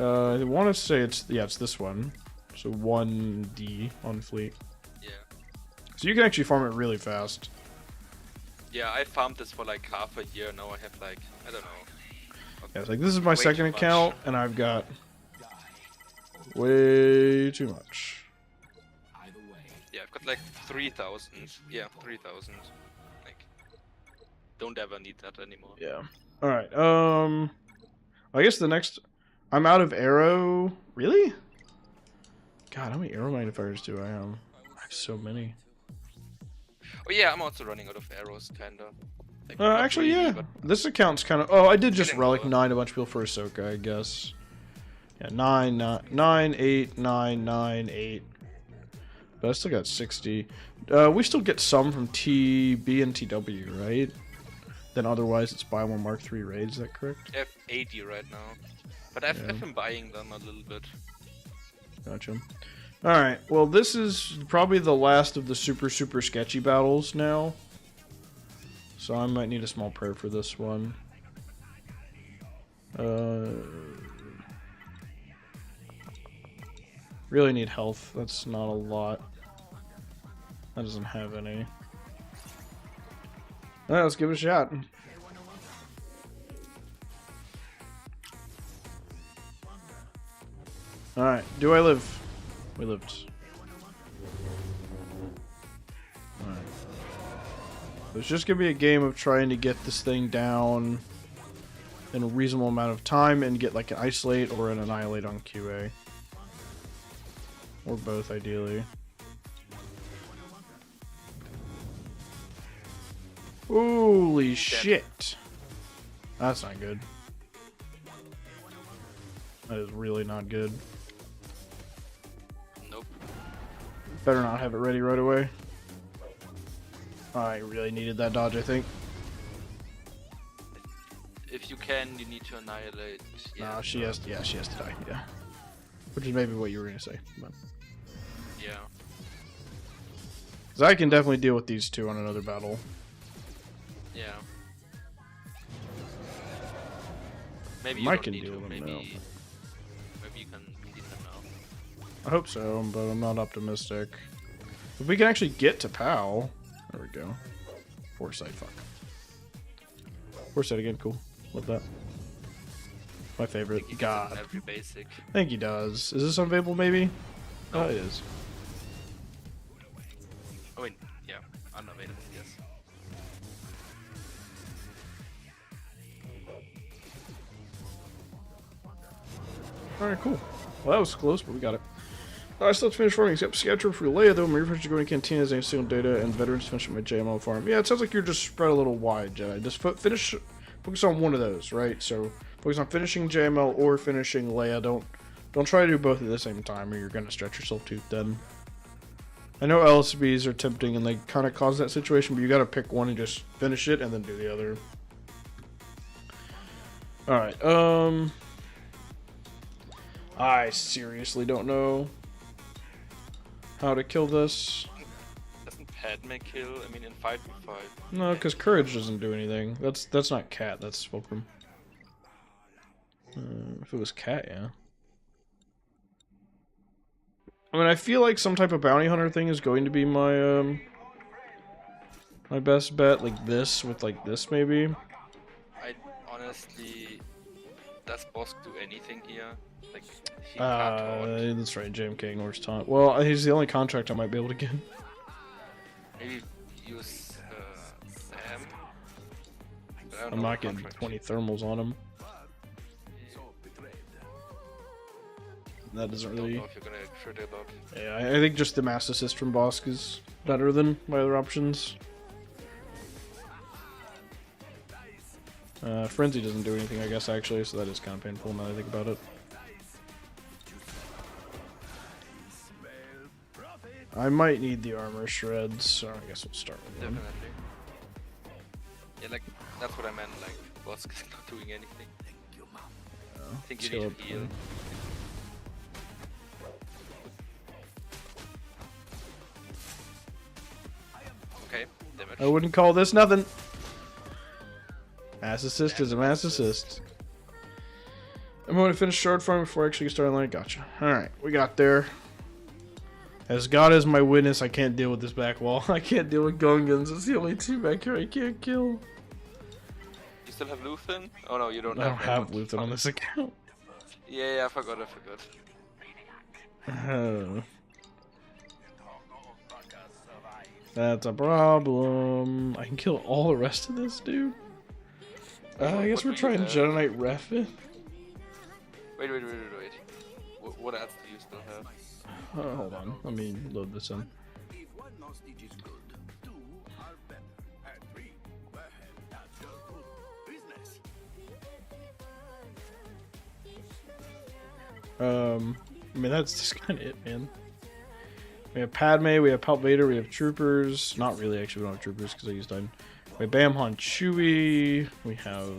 I want to say it's this one. So 1D on fleet. Yeah. So you can actually farm it really fast. Yeah, I farmed this for like half a year. Now I have like, I don't know. Yeah, it's like this is my Way second too much. account, and I've got way too much. Yeah, I've got like 3,000. Yeah, 3,000. Like, don't ever need that anymore. Yeah. All right. I guess the next. I'm out of arrow. Really? God, how many arrow magnifiers do I have? I have so many. Oh yeah, I'm also running out of arrows, kinda. Like, Actually, really, yeah. but This account's kind of. Oh, I did just Getting relic lower. 9 a bunch of people for Ahsoka, I guess. Yeah, 9, 8, 9, 9, 8. But I still got 60. We still get some from TB and TW, right? Then otherwise it's buy more Mark III raids, is that correct? I have 80 right now. But I've been buying them a little bit. Gotcha. Alright, well this is probably the last of the super sketchy battles now. So I might need a small prayer for this one. Really need health. That's not a lot. That doesn't have any. Alright, let's give it a shot. Alright, do I live? We lived. Alright. It's just gonna be a game of trying to get this thing down in a reasonable amount of time and get like an isolate or an annihilate on QA. Or both, ideally. Holy shit! That's not good. That is really not good. Nope. Better not have it ready right away. I really needed that dodge, I think. If you can, you need to annihilate. Yeah, Nah, she has to die, yeah. Which is maybe what you were gonna say. But. yeah. Because I can definitely deal with these two on another battle. Yeah. Maybe you Mike don't can need deal to. with them Maybe, now. maybe you can beat them now. I hope so, but I'm not optimistic. If we can actually get to POW. There we go. Foresight, fuck. Foresight again, cool. Love that. My favorite. God. Every basic. I think he does. Is this unavailable, maybe? No. Oh, it is. I mean, yeah, unavailable, yes. Alright, cool. Well, that was close, but we got it. I still have to finish farming, except Scatter for Leia, though. My refresh to go to Cantinas and single data, and veterans finish my JML farm. Yeah, it sounds like you're just spread a little wide, Jedi. Just focus on one of those, right? So, focus on finishing JML or finishing Leia. Don't try to do both at the same time, or you're going to stretch yourself too thin. I know LSBs are tempting, and they kind of cause that situation, but you got to pick one and just finish it, and then do the other. Alright, I seriously don't know how to kill this. Doesn't Padme kill? I mean, in 5v5. No, because courage doesn't do anything. That's not cat. That's Fulcrum. If it was cat, yeah. I mean, I feel like some type of bounty hunter thing is going to be my my best bet. Like this with like this maybe. I honestly, does Bosk do anything here? Like, he can't taunt. That's right. JMK ignores taunt. Well, he's the only contract I might be able to get. Maybe use Sam. But I don't I'm know not getting contract. 20 thermals on him. That doesn't I don't really. know if you're gonna crit a lot. Yeah, I think just the mass assist from Bosk is better than my other options. Frenzy doesn't do anything, I guess, actually, so that is kind of painful now that I think about it. I might need the armor shreds, so I guess we'll start with them. Definitely. Yeah, like, that's what I meant, like, Bosk is not doing anything. I think you need to heal. Okay, damage. I wouldn't call this nothing. Mass assist is a mass assist. I'm going to finish shard farm before I actually start line. Gotcha. Alright, we got there. As God is my witness, I can't deal with this back wall. I can't deal with Gungans. It's the only two back here I can't kill. You still have Luthen? Oh no, you don't I don't have have Luthen on this account. Yeah, I forgot. That's a problem. I can kill all the rest of this, dude. I guess What we're do you trying Jedi Knight Ref it. Wait. What else do you still have? Hold on. Let me load this in. I mean, that's just kind of it, man. We have Padme, we have Palp Vader, we have Troopers. Not really, actually, we don't have Troopers because I used time. We have Bam Han Chewie. We have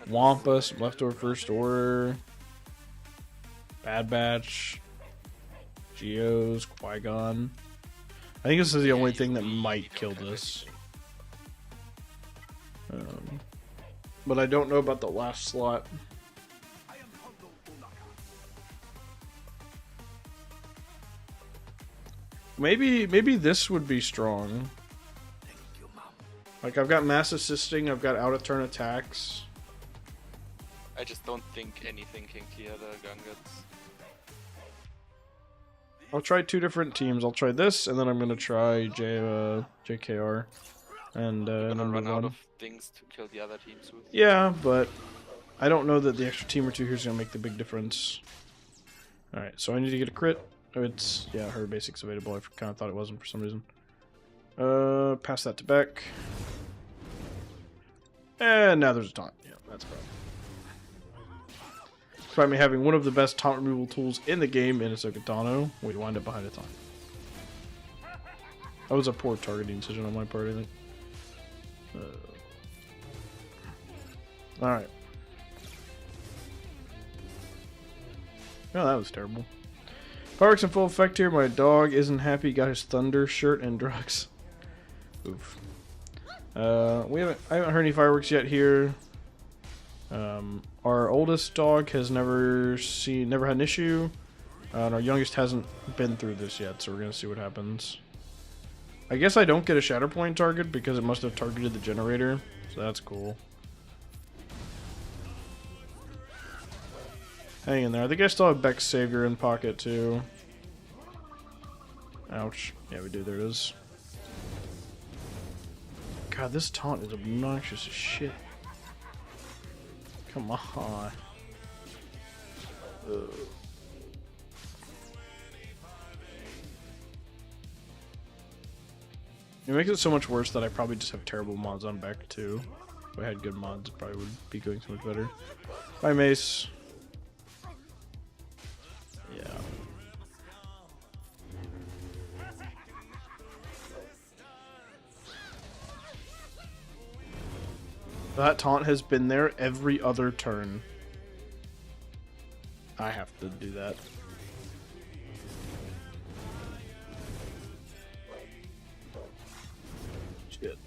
Wampa, some Leftover First Order. Bad Batch. Geos, Qui-Gon. I think this is the only thing that might kill this. But I don't know about the last slot. Maybe this would be strong. Like, I've got mass assisting, I've got out of turn attacks. I just don't think anything can clear the Gungans. I'll try two different teams. I'll try this, and then I'm gonna try JKR. And You're gonna number run out one. of things to kill the other teams with. Yeah, but I don't know that the extra team or two here is gonna make the big difference. Alright, so I need to get a crit. Oh, it's, yeah, her basic's available. I kind of thought it wasn't for some reason. Pass that to Beck. And now there's a taunt. Yeah, that's probably. Despite me having one of the best taunt removal tools in the game in Ahsoka Tano, we wind up behind a taunt. That was a poor targeting decision on my part, I think. Alright. Oh, that was terrible. Fireworks in full effect here. My dog isn't happy. Got his thunder shirt and drugs. Oof. I haven't heard any fireworks yet here. Our oldest dog has never had an issue. And our youngest hasn't been through this yet, so we're gonna see what happens. I guess I don't get a Shatterpoint target because it must have targeted the generator, so that's cool. Hang in there. I think I still have Beck's Savior in pocket too. Ouch. Yeah, we do. There it is. God, this taunt is obnoxious as shit. Come on. Ugh. It makes it so much worse that I probably just have terrible mods on Beck too. If I had good mods, it probably would be going so much better. Bye, Mace. Yeah. That taunt has been there every other turn. I have to do that. Shit.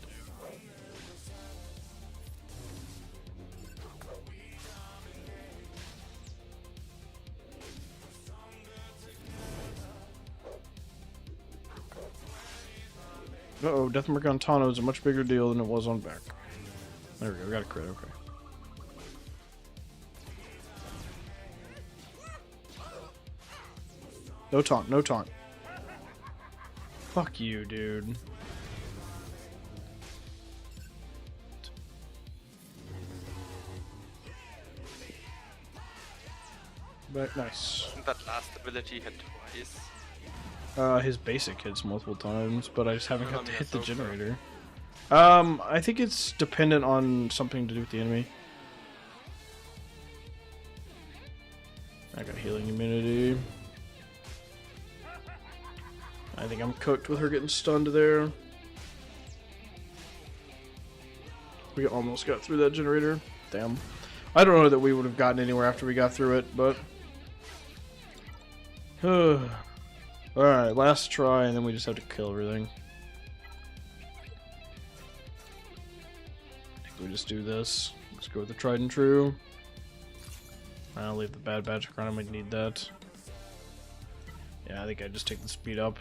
Uh-oh, Deathmark on Tano is a much bigger deal than it was on Beck. There we go, we got a crit, okay. No taunt, no taunt. Fuck you, dude. Back, nice. That last ability hit twice. His basic hits multiple times, but I just haven't got to hit the so generator. I think it's dependent on something to do with the enemy. I got healing immunity. I think I'm cooked with her getting stunned there. We almost got through that generator. Damn. I don't know that we would have gotten anywhere after we got through it, but... Alright, last try, and then we just have to kill everything. I think we just do this. Let's go with the tried and true. I'll leave the bad badge around. I might need that. Yeah, I think I just take the speed up.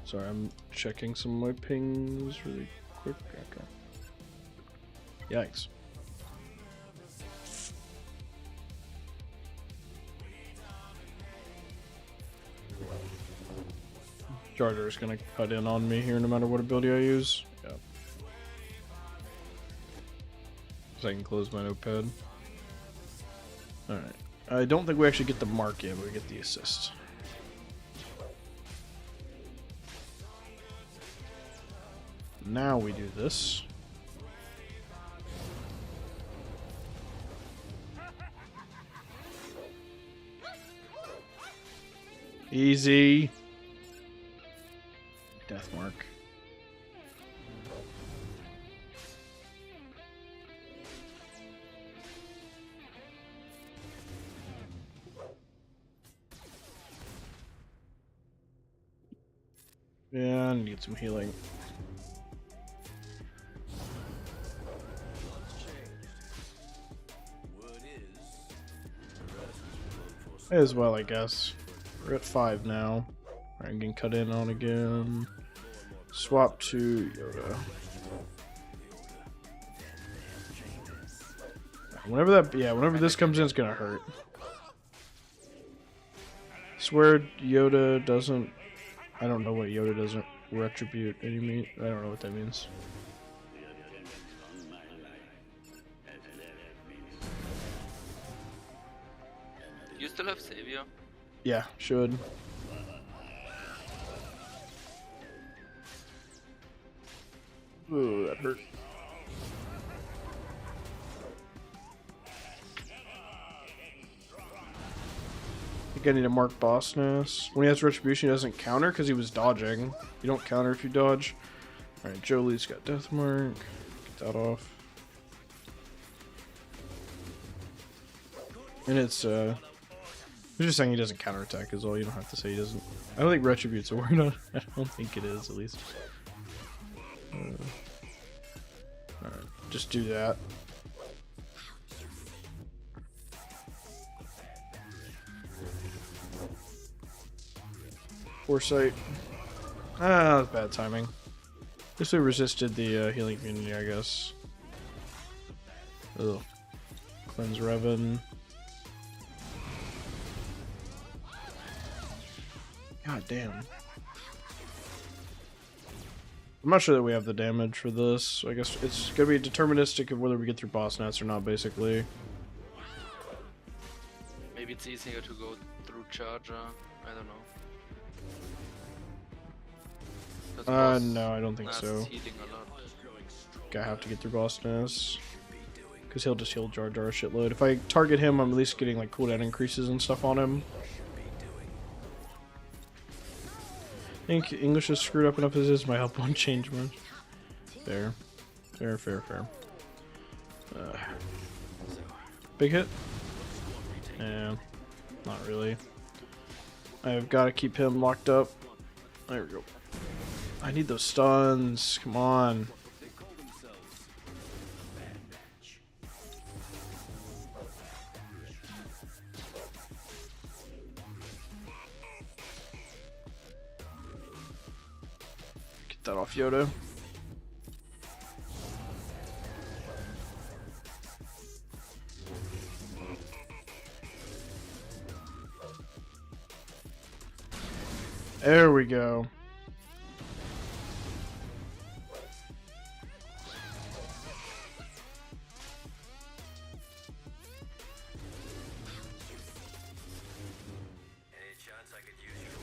Sorry, I'm checking some of my pings really quick. Okay. Yikes. Jar Jar is gonna cut in on me here no matter what ability I use. Yeah. So I can close my notepad. Alright. I don't think we actually get the mark yet, but we get the assist. Now we do this. Easy. Death mark. Yeah, I need some healing. As well, I guess. We're at 5 now. I'm getting cut in on again. Swap to Yoda. Whenever this comes in, it's gonna hurt. Swear Yoda doesn't. I don't know what Yoda doesn't retribute enemy. I don't know what that means. You still have Savior? Yeah, should. Ooh, that hurt. I think I need to mark bossness. When he has retribution, he doesn't counter because he was dodging. You don't counter if you dodge. Alright, Jolie's got death mark. Get that off. And it's I'm just saying he doesn't counterattack is all. You don't have to say he doesn't. I don't think retribute's a word on. I don't think it is, at least. Alright, just do that. foresight. Ah, that was bad timing. Guess we resisted the healing community, I guess. Ugh. Cleanse Revan. God damn. I'm not sure that we have the damage for this. I guess it's gonna be deterministic of whether we get through boss nets or not, basically. Maybe it's easier to go through Charger. I don't know. No, I don't think so. Healing a lot. I have to get through boss nets. Because he'll just heal Jar Jar a shitload. If I target him, I'm at least getting like cooldown increases and stuff on him. I think English is screwed up enough as is. My help won't change much. Fair. Fair, fair, fair. Big hit? Yeah, not really. I've got to keep him locked up. There we go. I need those stuns. Come on. Get that off Yoda. There we go.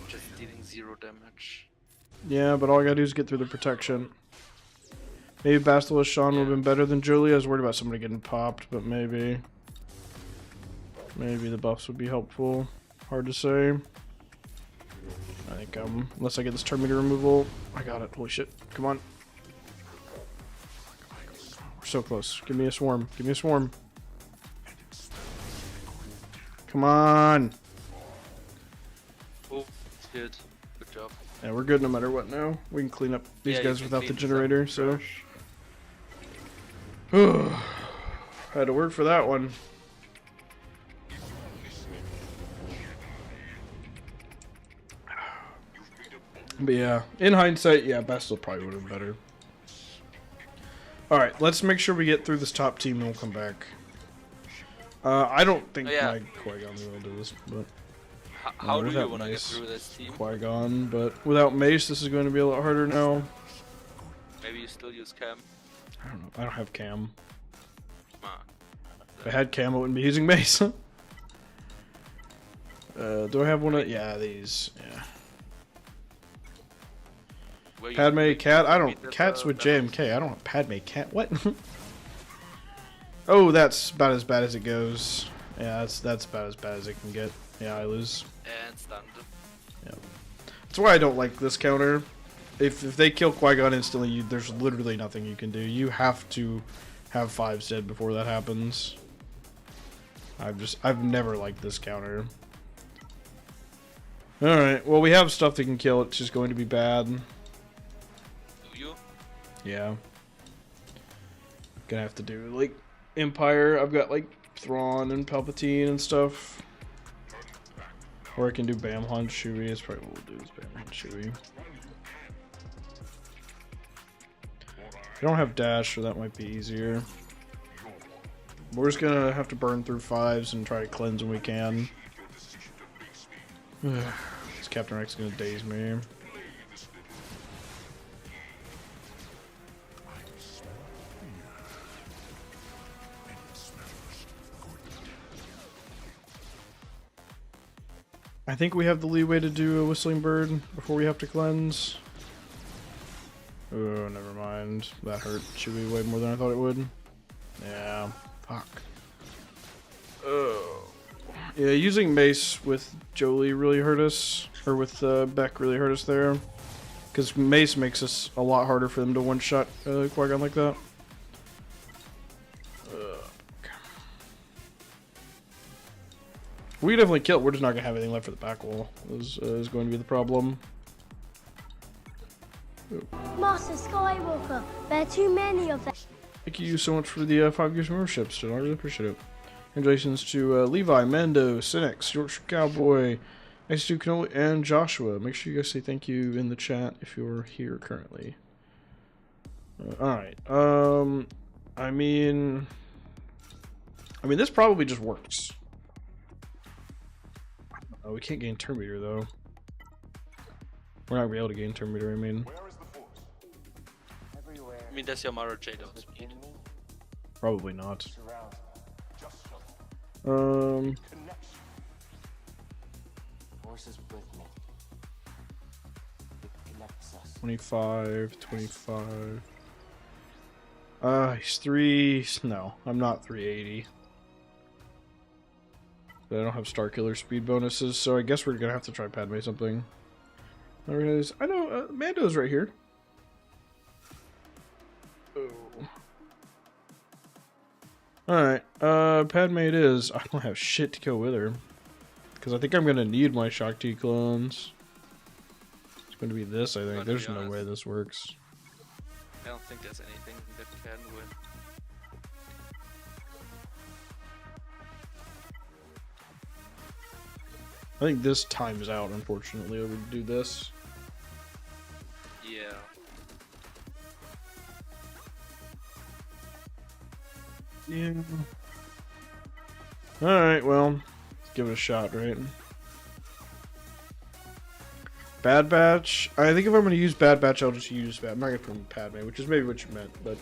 Just dealing 0 damage. Yeah, but all I gotta do is get through the protection. Maybe Basilisk Sean would have been better than Julie. I was worried about somebody getting popped, but maybe. Maybe the buffs would be helpful. Hard to say. I think, unless I get this Terminator removal. I got it. Holy shit. Come on. We're so close. Give me a swarm. Give me a swarm. Come on. Oh, it's good. Good job. Yeah, we're good no matter what now. We can clean up these guys without the generator, so. Had to work for that one. But yeah, in hindsight, yeah, Bastille probably would have been better. Alright, let's make sure we get through this top team and we'll come back. I don't think my Qui-Gon will do this, but... How do you want to get through this team? Qui-Gon, but without Mace, this is going to be a lot harder now. Maybe you still use Cam? I don't know. I don't have Cam. If I had Cam, I wouldn't be using Mace. Do I have one of... Yeah, these. Yeah. Padme, Cat? I don't... Cat's with JMK. I don't have Padme, Cat. What? Oh, that's about as bad as it goes. Yeah, that's about as bad as it can get. Yeah, I lose. And stunned. Yeah. That's why I don't like this counter. If they kill Qui-Gon instantly, there's literally nothing you can do. You have to have 5s dead before that happens. I've never liked this counter. Alright, well we have stuff that can kill, it's just going to be bad. Do you? Yeah. Gonna have to do, like, Empire. I've got, like, Thrawn and Palpatine and stuff. Or I can do Bam Han Chewie. That's probably what we'll do, is Bam Han Chewie. I don't have dash, so that might be easier. We're just gonna have to burn through 5s and try to cleanse when we can. This Captain Rex is gonna daze me. I think we have the leeway to do a Whistling Bird before we have to cleanse. Oh, never mind. That hurt Chewie way more than I thought it would. Yeah. Fuck. Oh. Yeah, using Mace with Jolie really hurt us. Or with Beck really hurt us there. Because Mace makes us a lot harder for them to one-shot Qui-Gon like that. We can definitely kill it. We're just not going to have anything left for the back wall. Is going to be the problem. Master Skywalker, there are too many of them. Thank you so much for the 5 years membership, Still, I really appreciate it. Congratulations to Levi, Mando, Cynics, Yorkshire Cowboy, Nice to Cannoli and Joshua. Make sure you guys say thank you in the chat if you're here currently. Alright. I mean, this probably just works. Oh, we can't gain turn meter though. We're not gonna be able to gain turn meter, I mean. I mean, that's your Mara Jade on speed. Probably not. Forces with me. It connects us. 25, 25. He's 3. No, I'm not 380. But I don't have Star Killer speed bonuses, so I guess we're gonna have to try Padme something. There it is. I know, Mando's right here. Oh. Alright, Padme it is. I don't have shit to go with her. Because I think I'm gonna need my Shakti clones. It's gonna be this, I think. There's no way this works. I don't think there's anything that can win. I think this times out, unfortunately, over to do this. Yeah. Yeah. Alright, well, let's give it a shot, right? Bad Batch. I think if I'm going to use Bad Batch, I'll just use Bad. I'm not going to put him in Padme, which is maybe what you meant, but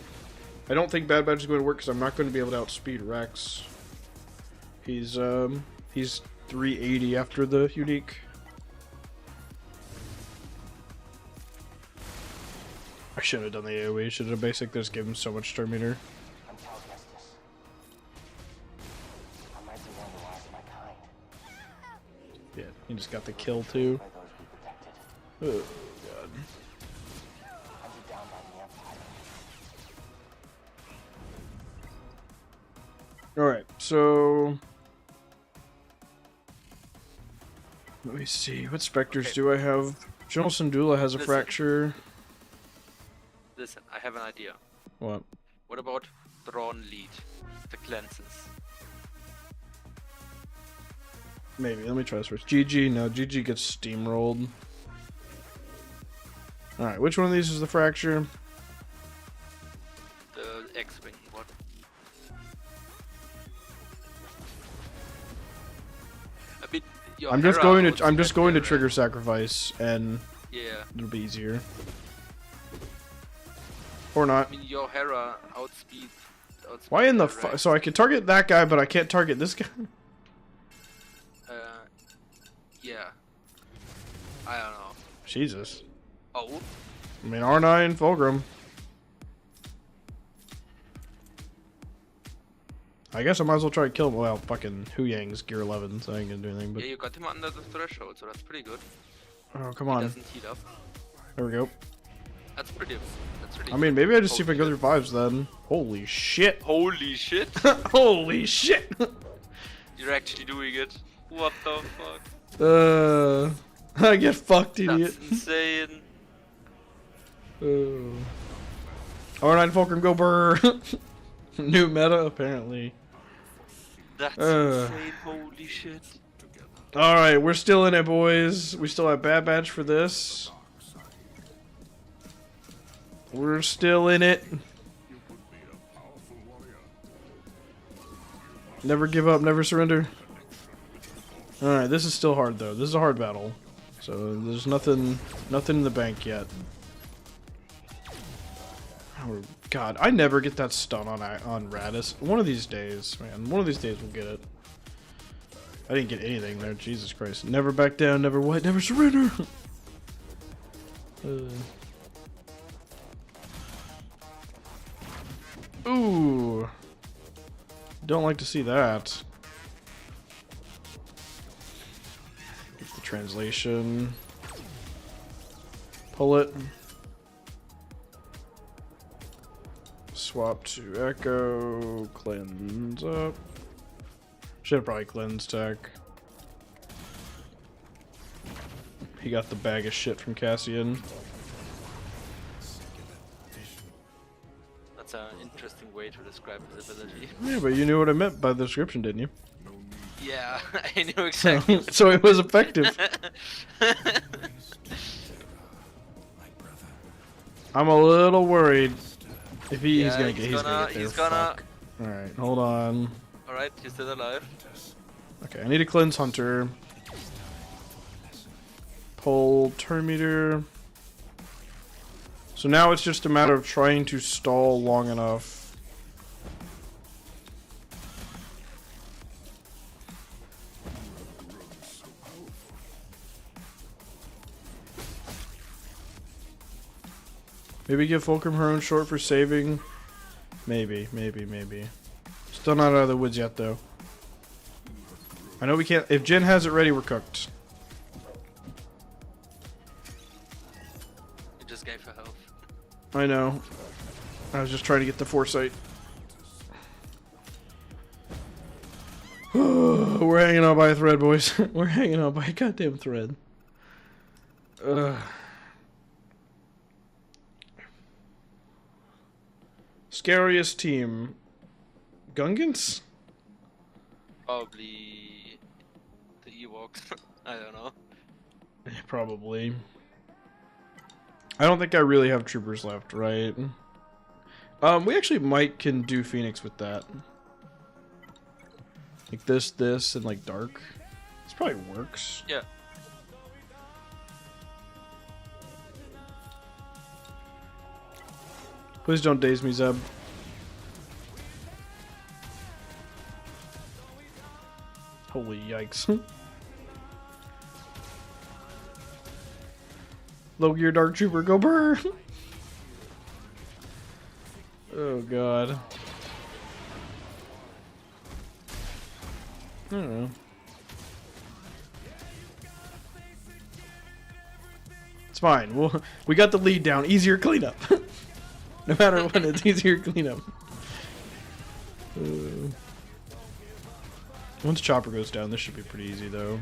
I don't think Bad Batch is going to work because I'm not going to be able to outspeed Rex. He's 380 after the unique. I shouldn't have done the AoE. Should have basic. Just give him so much turn meter. I'm Cal Kestis. I might be one of the last of my kind. Yeah, he just got the kill too. By those we protected. Oh god. Hunted down by the Empire. Alright, so let me see. What specters do I have? General Syndulla has a Listen. fracture. Listen, I have an idea. What? What about Drawn Lead? The cleanses. Maybe. Let me try this first. GG. No, GG gets steamrolled. Alright, which one of these is the fracture? The X-Wing one. I mean, your I'm just Hera going to outspeed trigger sacrifice and Yeah. it'll be easier. Or not. I mean, your Hera outspeed. Why in the Rex. so I can target that guy, but I can't target this guy? Yeah. I don't know. Jesus. Oh. I mean, R9, Fulgrim. I guess I might as well try to kill him. Well, fucking Hu Yang's gear 11, so I ain't gonna do anything, but... Yeah, you got him under the threshold, so that's pretty good. Oh, come He on. doesn't heat up. There we go. That's pretty. That's really. I mean, maybe I just see if I can go through 5s then. Holy shit. Holy shit! Holy shit! You're actually doing it. What the fuck? I get fucked, idiot. That's insane. R9 Fulcrum, go burr. New meta, apparently. That's insane. Holy shit. Alright, we're still in it, boys. We still have Bad Batch for this. We're still in it. Never give up, never surrender. Alright, this is still hard, though. This is a hard battle. So, there's nothing in the bank yet. Oh, God, I never get that stun on Radis. One of these days, man. One of these days we'll get it. I didn't get anything there. Jesus Christ. Never back down, never what? Never surrender! Ooh. Don't like to see that. Get the translation. Pull it. Swap to Echo. Cleanse up. Should have probably cleansed tech. He got the bag of shit from Cassian. That's an interesting way to describe his ability. Yeah, but you knew what I meant by the description, didn't you? Yeah, I knew So, exactly. so it was effective. I'm a little worried if he's Yeah, gonna get. He's gonna get there. he's gonna. Fuck. All right, hold on. All right, he's still alive. Okay, I need to cleanse Hunter. Pull turn meter. So now it's just a matter of trying to stall long enough. Maybe give Fulcrum her own short for saving. Maybe. Still not out of the woods yet, though. I know we can't. If Jin has it ready, we're cooked. He just gave her health. I know. I was just trying to get the foresight. We're hanging on by a thread, boys. We're hanging on by a goddamn thread. Scariest team. Gungans? Probably the Ewoks. I don't know. Probably. I don't think I really have troopers left, right? We actually can do Phoenix with that. Like this, and like dark. This probably works. Yeah. Please don't daze me, Zeb. Holy yikes. Low gear dark trooper, go burr! Oh god. I don't know. It's fine. We got the lead down. Easier cleanup. No matter what, it's easier cleanup. Once Chopper goes down, this should be pretty easy, though.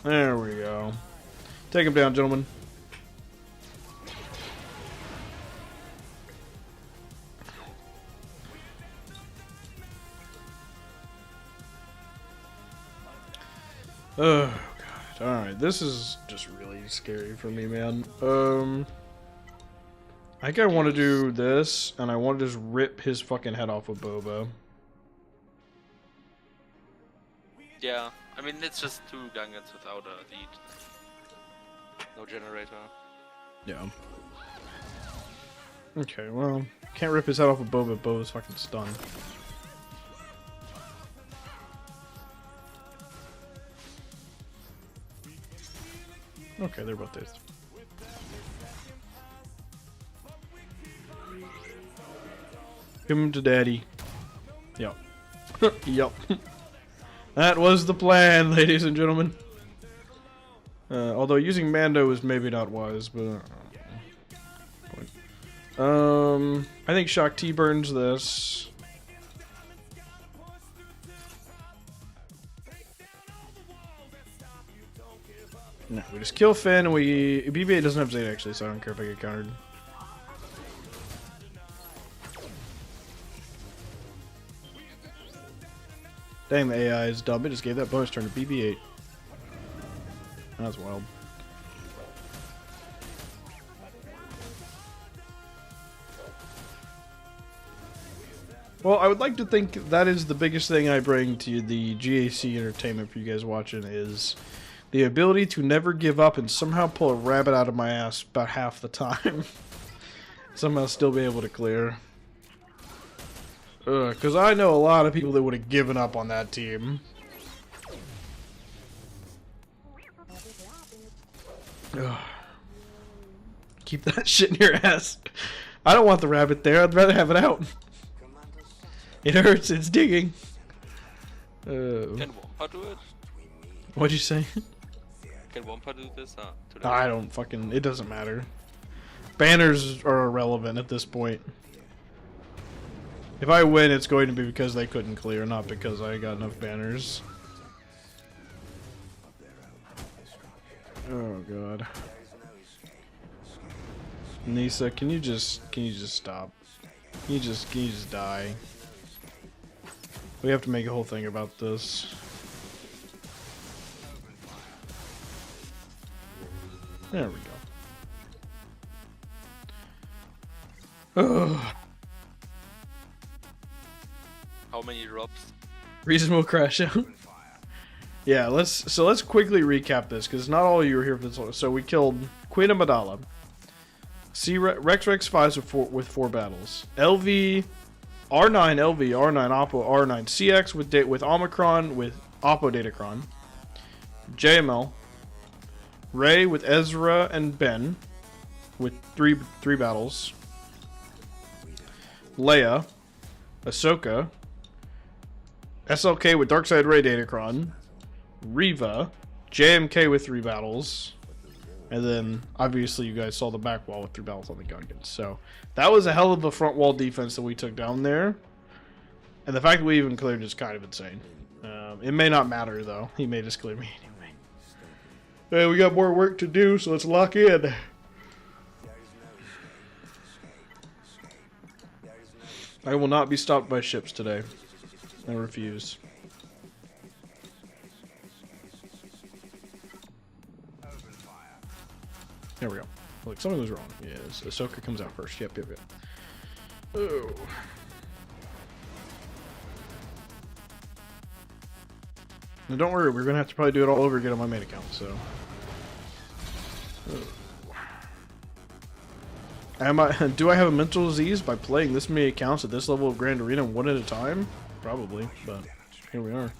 There we go. Take him down, gentlemen. Oh, God. Alright, this is just really scary for me, man. I think I want to do this, and I want to just rip his fucking head off with Boba. Yeah, I mean, it's just 2 Gungans without a lead. No generator. Yeah. Okay, well, can't rip his head off with Boba. Boba's fucking stunned. Okay, they're both there. Give him to daddy. Yep. Yep. That was the plan, ladies and gentlemen. Although using Mando is maybe not wise, but I think Shock T burns this. No, we just kill Finn, and BB-8 doesn't have Zeta actually, so I don't care if I get countered. Dang, the AI is dumb. It just gave that bonus turn to BB-8. That's wild. Well, I would like to think that is the biggest thing I bring to the GAC entertainment for you guys watching is the ability to never give up and somehow pull a rabbit out of my ass about half the time. Somehow still be able to clear. Because I know a lot of people that would have given up on that team. Ugh. Keep that shit in your ass. I don't want the rabbit there. I'd rather have it out. It hurts. It's digging. Can Wampa do it? What'd you say? Can Wampa do this? I don't fucking... It doesn't matter. Banners are irrelevant at this point. If I win, it's going to be because they couldn't clear, not because I got enough banners. Oh god. Nisa, can you just stop? Can you just die? We have to make a whole thing about this. There we go. Ugh. How many drops? Reasonable crash out. Yeah, let's quickly recap this because not all of you were here for this one. So we killed Queen Amidala, Rex 5s with 4 battles, LV, R9 LV, R9 Oppo, R9 CX with Omicron with Oppo Datacron, JML, Ray with Ezra and Ben with three battles, Leia, Ahsoka, SLK with Darkseid Ray Datacron, Reva, JMK with 3 battles, and then obviously you guys saw the back wall with 3 battles on the Gungans. So that was a hell of a front wall defense that we took down there, and the fact that we even cleared is kind of insane. It may not matter though; he may just clear me anyway. Hey, we got more work to do, so let's lock in. I will not be stopped by ships today. I refuse. There we go. Look, something was wrong. Yes, Ahsoka comes out first. Yep. Oh. Now don't worry, we're gonna have to probably do it all over again on my main account, so. Oh. Do I have a mental disease by playing this many accounts at this level of Grand Arena one at a time? Probably, but here we are.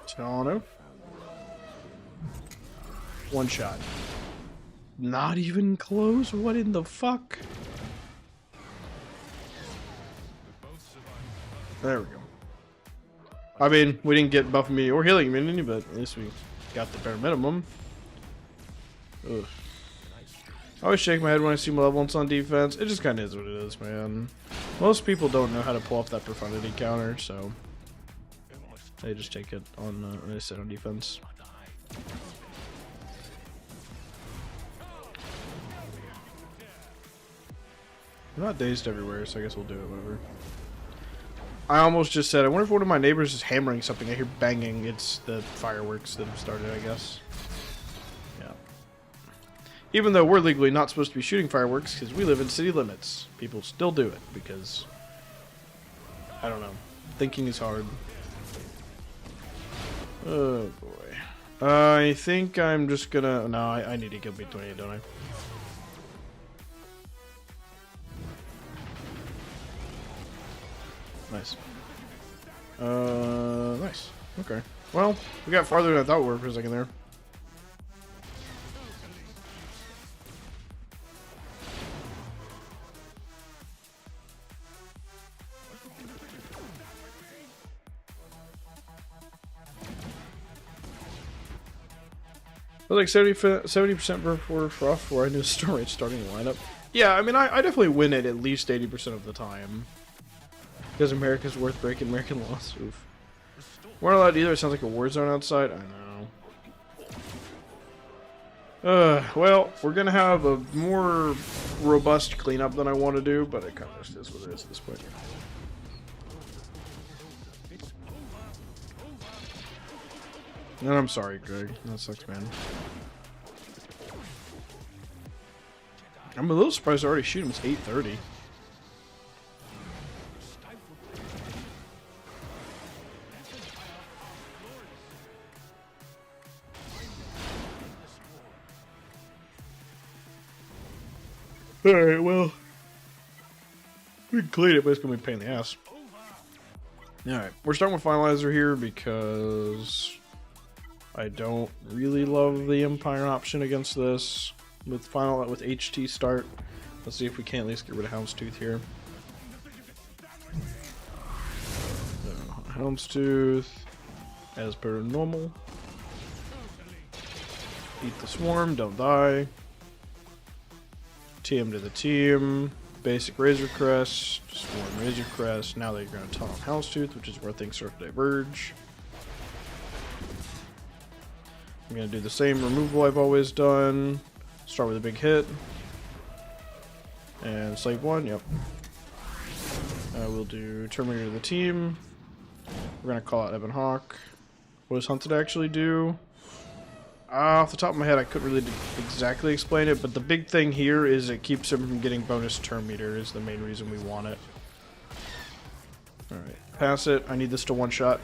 Tano. One shot. Not even close? What in the fuck? There we go. I mean, we didn't get buff immunity or healing immunity, but at least we got the bare minimum. Ugh. I always shake my head when I see my level ones on defense. It just kind of is what it is, man. Most people don't know how to pull off that profundity counter, so they just take it on, they sit on defense. I'm not dazed everywhere, so I guess we'll do it, whatever. I almost just said, I wonder if one of my neighbors is hammering something. I hear banging. It's the fireworks that have started, I guess. Yeah. Even though we're legally not supposed to be shooting fireworks because we live in city limits, people still do it because, I don't know, thinking is hard. Oh boy. I think I'm just gonna, no, I need to kill B28, don't I? Nice. Nice. Okay. Well, we got farther than I thought we were for a second there. I was like 70% for off before I knew the storm rate starting the lineup. Yeah, I mean, I definitely win it at least 80% of the time. Because America's worth breaking American laws. Oof. We're not allowed either. It sounds like a war zone outside. I know. Well, we're gonna have a more robust cleanup than I want to do, but it kind of just is what it is at this point. And I'm sorry, Greg. That sucks, man. I'm a little surprised I already shoot him. It's 8:30. Alright, well, we can clean it, but it's going to be a pain in the ass. Alright, we're starting with Finalizer here because I don't really love the Empire option against this. With HT start, let's see if we can at least get rid of Houndstooth here. So, Houndstooth, as per normal. Eat the swarm, don't die. TM to the team, basic Razor Crest, Swarm Razor Crest. Now they're going to taunt Houndstooth, which is where things start to diverge. I'm gonna do the same removal I've always done. Start with a big hit. And save one, yep. We'll do Terminator to the team. We're gonna call out Ebon Hawk. What does Hunted actually do? Off the top of my head, I couldn't really exactly explain it, but the big thing here is it keeps him from getting bonus turn meter is the main reason we want it. Alright, pass it. I need this to one-shot.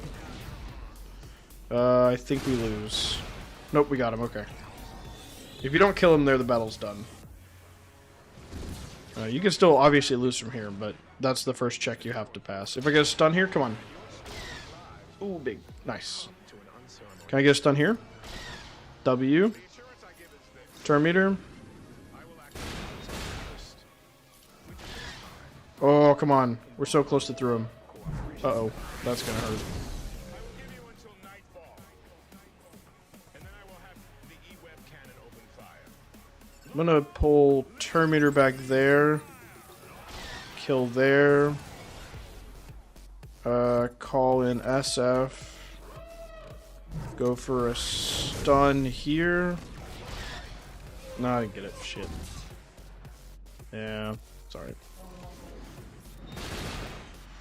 I think we lose. Nope, we got him, okay. If you don't kill him there, the battle's done. You can still obviously lose from here, but that's the first check you have to pass. If I get a stun here, come on. Ooh, big. Nice. Can I get a stun here? W. Turn meter. Oh, come on. We're so close to through him. Uh-oh. That's gonna hurt. I'm gonna pull turn meter back there. Kill there. Call in SF. Go for a stun here. No, I get it. Shit. Yeah, sorry.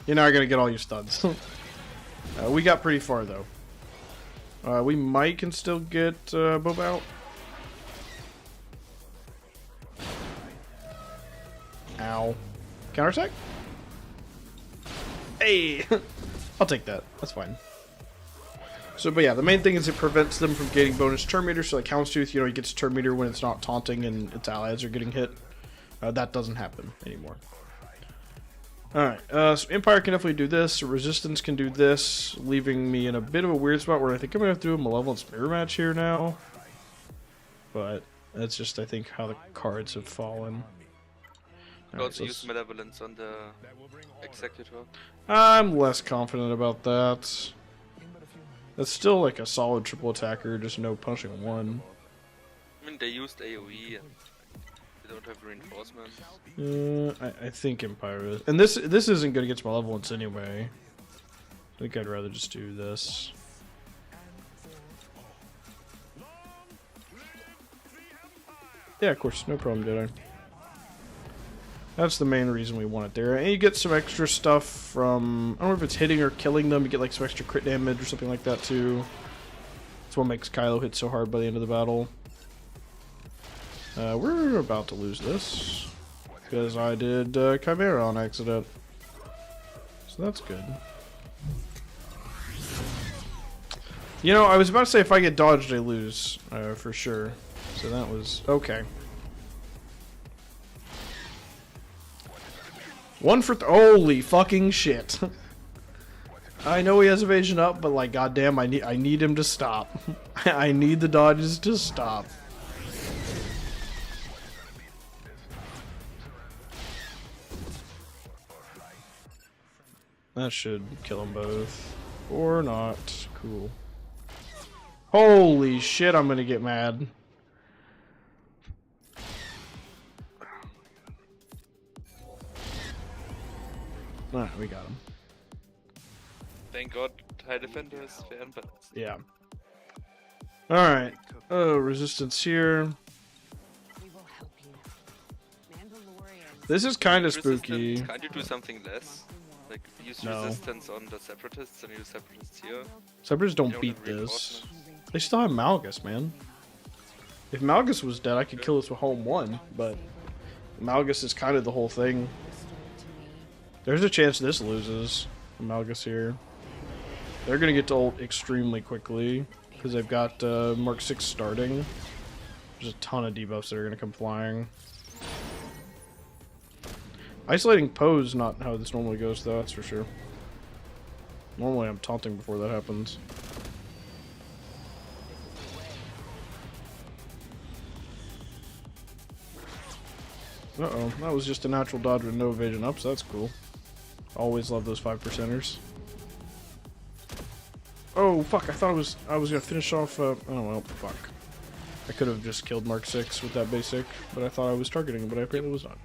You're not gonna get all your stuns. We got pretty far though. We might can still get Bob out. Ow. Counterattack? Hey! I'll take that. That's fine. So, but yeah, the main thing is it prevents them from getting bonus turn meter. So like Houndstooth, you know, he gets turn meter when it's not taunting and its allies are getting hit. That doesn't happen anymore. Alright, so Empire can definitely do this. Resistance can do this, leaving me in a bit of a weird spot where I think I'm going to have to do a Malevolence Mirror match here now. But that's just, I think, how the cards have fallen. Go to use Malevolence on the Executor. I'm less confident about that. That's still like a solid triple attacker, just no punching one. I mean, they used AoE and they don't have reinforcement. I think Empire is. And this isn't going to get to Malevolence anyway. I think I'd rather just do this. Yeah, of course, no problem, Jedi. That's the main reason we want it there. And you get some extra stuff from, I don't know if it's hitting or killing them. You get like some extra crit damage or something like that too. That's what makes Kylo hit so hard by the end of the battle. We're about to lose this. Because I did Chimera on accident. So that's good. You know, I was about to say if I get dodged, I lose. For sure. So that was okay. One for holy fucking shit. I know he has evasion up, but like goddamn, I need him to stop. I need the dodges to stop. That should kill them both. Or not. Cool. Holy shit, I'm gonna get mad. Alright, we got him. Thank God, TIE Defender is fair and balanced. Yeah. Alright. Oh, resistance here. This is kind of spooky. Can't you do something less? Like, use resistance on the Separatists and use Separatists here? Separatists don't beat this. They still have Malgus, man. If Malgus was dead, I could kill this with home one, but Malgus is kind of the whole thing. There's a chance this loses. Malgus here. They're going to get to ult extremely quickly because they've got Mark 6 starting. There's a ton of debuffs that are going to come flying. Isolating Poe's not how this normally goes, though, that's for sure. Normally I'm taunting before that happens. Uh-oh, that was just a natural dodge with no evasion up, so that's cool. Always love those 5%ers. Oh, fuck, I thought I was gonna finish off, oh well, fuck. I could have just killed Mark 6 with that basic, but I thought I was targeting him, but I apparently was not.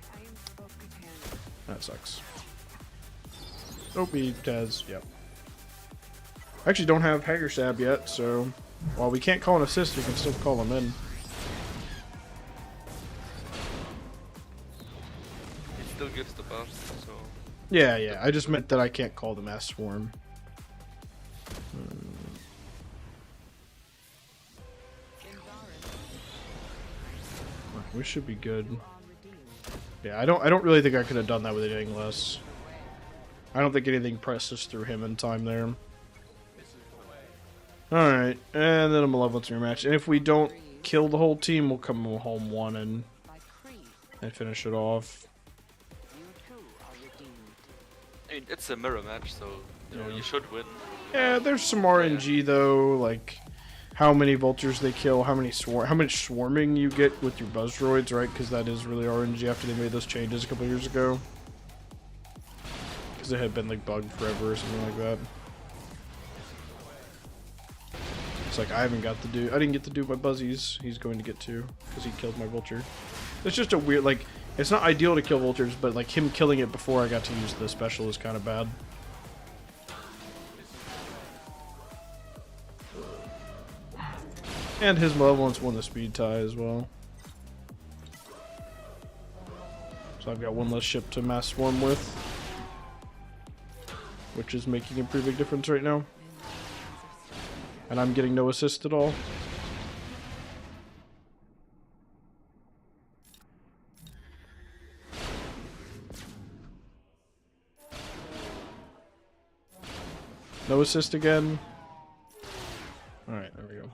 That sucks. Oh, he has, yep. I actually don't have Hager Stab yet, so While we can't call an assist, we can still call them in. It still gives the buff, so... Yeah, yeah. I just meant that I can't call the mass swarm. We should be good. Yeah, I don't really think I could have done that with anything less. I don't think anything presses through him in time there. Alright, and then a malevolence rematch. And if we don't kill the whole team, we'll come home one and finish it off. I mean, it's a mirror match, so you know, you should win. Yeah, there's some RNG though, like how many vultures they kill, how much swarming you get with your buzz droids, right? Because that is really RNG after they made those changes a couple years ago. Because it had been like bugged forever or something like that. It's like I didn't get to do my buzzies. He's going to get to because he killed my vulture. It's just a weird, like, it's not ideal to kill vultures, but like him killing it before I got to use the special is kind of bad. And his malevolence won the speed tie as well. So I've got one less ship to mass swarm with, which is making a pretty big difference right now. And I'm getting no assist at all. No assist again. Alright, there we go.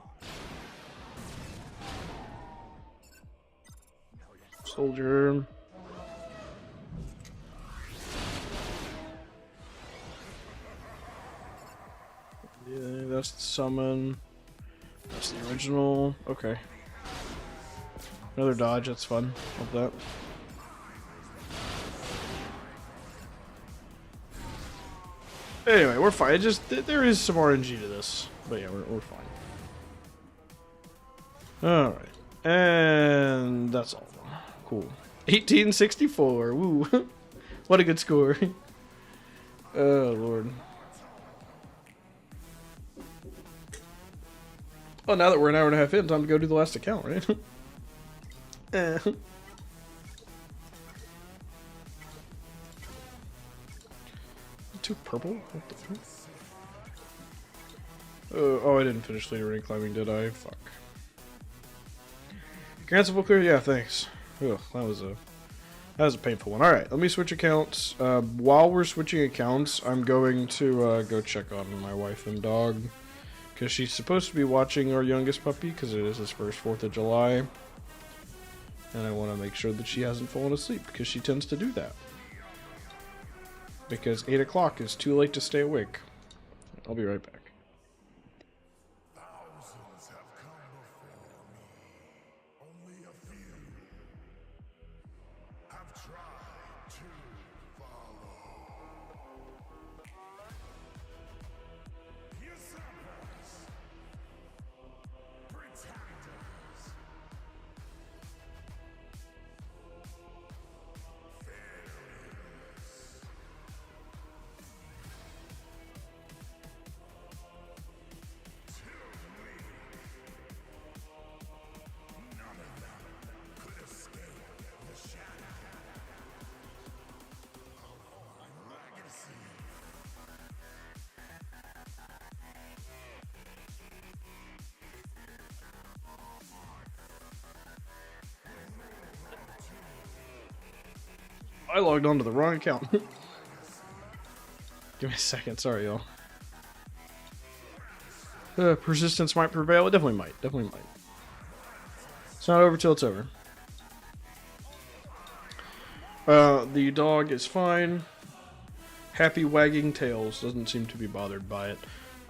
Soldier. Yeah, that's the summon. That's the original. Okay. Another dodge, that's fun. Love that. Anyway, we're fine. There is some RNG to this. But yeah, we're fine. Alright. And that's all. Cool. 1864. Woo. What a good score. Oh, Lord. Well, now that we're an hour and a half in, time to go do the last account, right? Too purple? What the fuck? Oh, I didn't finish later ring climbing, did I? Fuck. Grants will clear? Yeah, thanks. Ugh, that was a painful one. Alright, let me switch accounts. While we're switching accounts, I'm going to go check on my wife and dog. Because she's supposed to be watching our youngest puppy, because it is his first 4th of July. And I want to make sure that she hasn't fallen asleep, because she tends to do that. Because 8 o'clock is too late to stay awake. I'll be right back. Thousands have come before me. Only a few have tried to follow. Usurpers, pretenders, I logged onto the wrong account. Give me a second, sorry y'all. Persistence might prevail. It definitely might. Definitely might. It's not over till it's over. The dog is fine. Happy wagging tails. Doesn't seem to be bothered by it.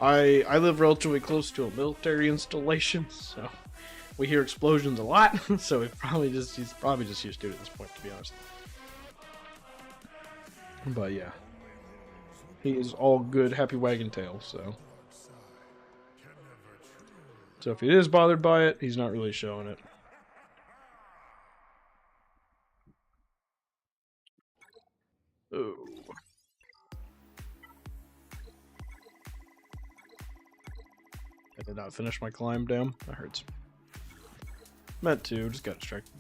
I live relatively close to a military installation, so we hear explosions a lot. So he's probably just used to it at this point, to be honest. But yeah, he is all good, happy wagging tail. So if he is bothered by it, he's not really showing it. Oh. And did not finish my climb. Damn, that hurts. Meant to, just got distracted.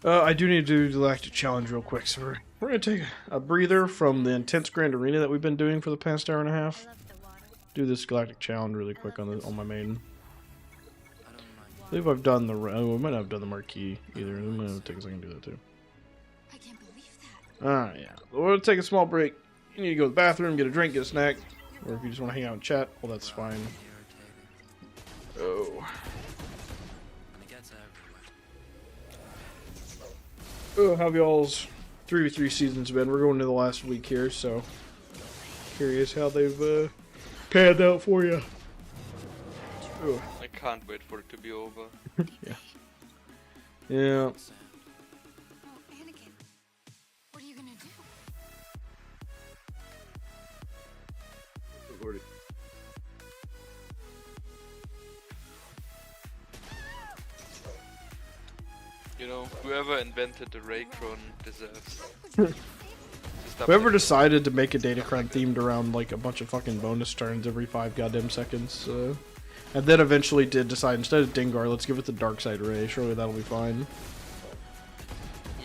I do need to do the Galactic Challenge real quick, so we're gonna take a breather from the intense Grand Arena that we've been doing for the past hour and a half. Do this Galactic Challenge really quick on my main. I believe I've done the. Oh, I might not have done the marquee either. I'm gonna take a second to do that too. I can't believe that. Alright, yeah. We'll take a small break. You need to go to the bathroom, get a drink, get a snack. Or if you just want to hang out and chat, well, that's fine. Oh. Oh, how have y'all's 3v3 seasons been? We're going to the last week here, so curious how they've panned out for you. Oh. I can't wait for it to be over. Yeah. Yeah. Oh, Anakin, what are you gonna do? Lordy. You know, whoever invented the Raycron deserves. to stop Whoever them. decided to make a Datacron themed around like a bunch of fucking bonus turns every 5 goddamn seconds, and then eventually did decide instead of Dengar, let's give it the Dark Side Ray. Surely that'll be fine.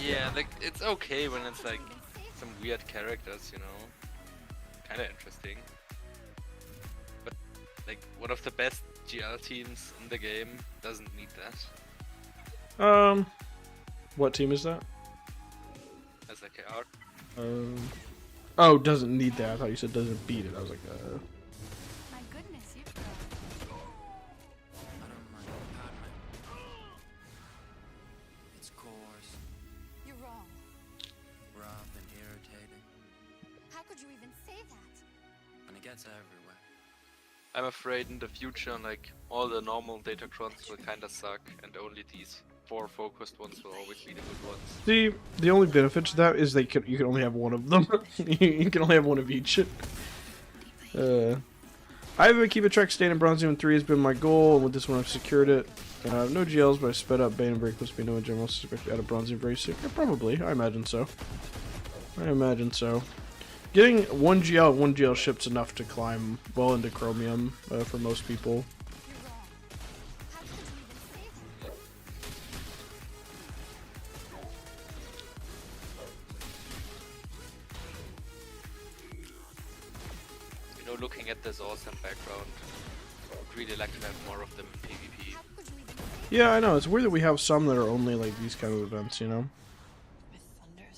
Yeah, like it's okay when it's like some weird characters, you know, kind of interesting. But like one of the best GL teams in the game doesn't need that. What team is that? As like a art. Oh, doesn't need that. I thought you said doesn't beat it. I was like, My goodness, you tried. It's coarse, You're wrong. rough, and irritating, How could you even say that? and it gets everywhere. I'm afraid in the future, like all the normal Datacrons will kind of suck, and only these 4 focused ones will always be the good ones. the only benefit to that is you can only have one of them. You can only have one of each. I have a keep a track staying in Bronze Demon 3 has been my goal, and with this one I've secured it. And I have no GLs, but I sped up Bane and Break. Must be no in general. Suspect out of Bronze Demon very soon. Yeah, probably. I imagine so. Getting 1 GL, 1 GL ship's enough to climb well into Chromium for most people. You're wrong. How could you even say that? You know, looking at this awesome background, I'd really like to have more of them in PvP. How could you even say Yeah, I know. It's weird that we have some that are only like these kind of events, you know?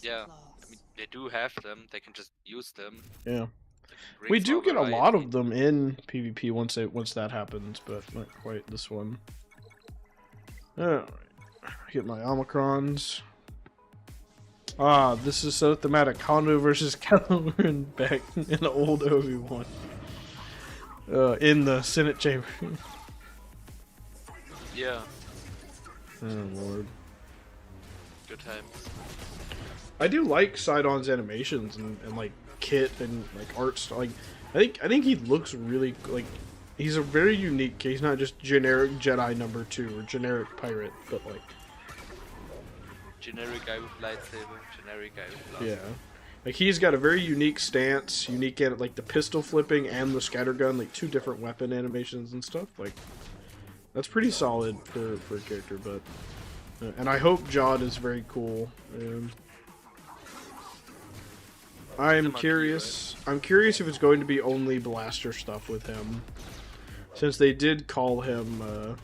Yeah, I mean, they do have them, they can just use them. Yeah. Like, great We for do get a lot variety. of them in PvP once that happens, but not quite this one. Alright. Get my Omicrons. Ah, this is so thematic. Hondo versus Kylo Ren back in old Obi-Wan. In the Senate chamber. Yeah, Oh lord. good times. I do like Sidon's animations and like kit and like art style. Like, I think he looks really like he's a very unique. He's not just generic Jedi number 2 or generic pirate, but like Generic guy with lightsaber, generic guy with blaster. yeah, like he's got a very unique stance, unique at like the pistol flipping and the scattergun, like 2 different weapon animations and stuff. Like that's pretty solid for a character, but and I hope Jod is very cool. I'm curious. I'm curious if it's going to be only blaster stuff with him, since they did call him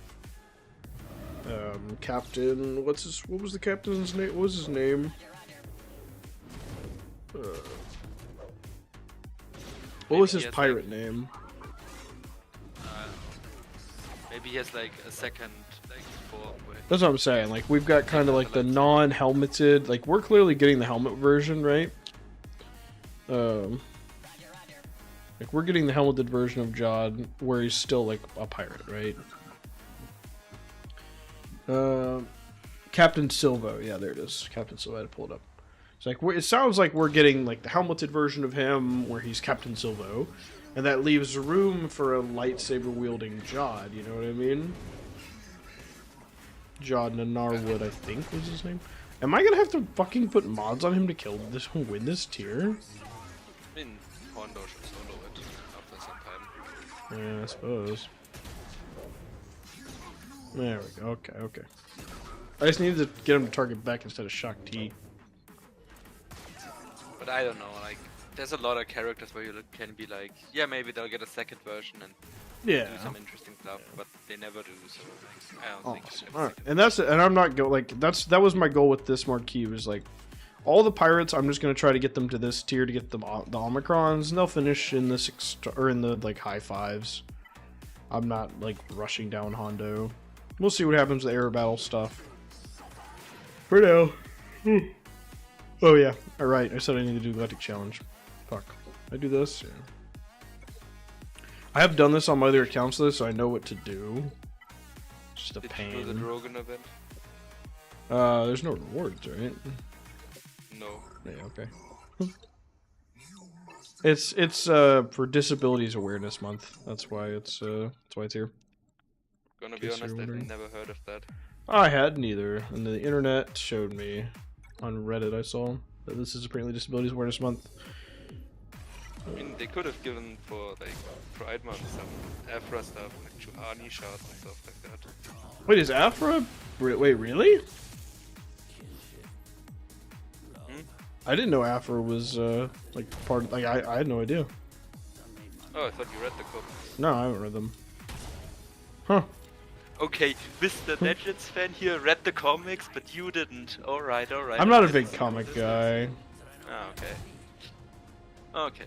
Captain. What was the captain's name? What was his name? What was his pirate name? Maybe he has like a second like form. That's what I'm saying. Like we've got kind of like the non-helmeted. Like we're clearly getting the helmet version, right? Like we're getting the helmeted version of Jod, where he's still like a pirate, right? Captain Silvo, yeah, there it is. Captain Silvo, I had to pull it up. It's like it sounds like we're getting like the helmeted version of him, where he's Captain Silvo, and that leaves room for a lightsaber wielding Jod. You know what I mean? Jod Nanarwood, I think was his name. Am I gonna have to fucking put mods on him to kill this, win this tier? I mean, Hondo should solo it after some time. Yeah, I suppose. There we go. Okay, okay. I just needed to get him to target back instead of shock T. But I don't know, like, there's a lot of characters where you can be like, yeah, maybe they'll get a second version and Yeah. do some interesting stuff, but they never do, so I don't think it's All right, and I'm not go like that was my goal with this marquee was like all the pirates. I'm just gonna try to get them to this tier to get them the Omicrons, and they'll finish in the or in the like high fives. I'm not like rushing down Hondo. We'll see what happens with air battle stuff. For now. Oh yeah, all right. I said I need to do Galactic Challenge. Fuck. I do this. Yeah. I have done this on my other accounts though, so I know what to do. Just a Did pain. you do the Drogon event? There's no rewards, right? No. Yeah, okay. It's for Disabilities Awareness Month. That's why it's here. Gonna be Guess you're honest, I've wondering. never heard of that. I had neither, and the internet showed me on Reddit. I saw that this is apparently Disabilities Awareness Month. I mean, they could have given for like Pride Month some Afra stuff, like Chuani shots and stuff like that. Wait, is Afra? Wait, really? Hmm? I didn't know Afra was like part of. Like I had no idea. Oh, I thought you read the comics. No, I haven't read them. Huh. Okay, Mr. Legends fan here read the comics, but you didn't. Alright, alright. I'm not a big comic guy. Oh, okay. Okay.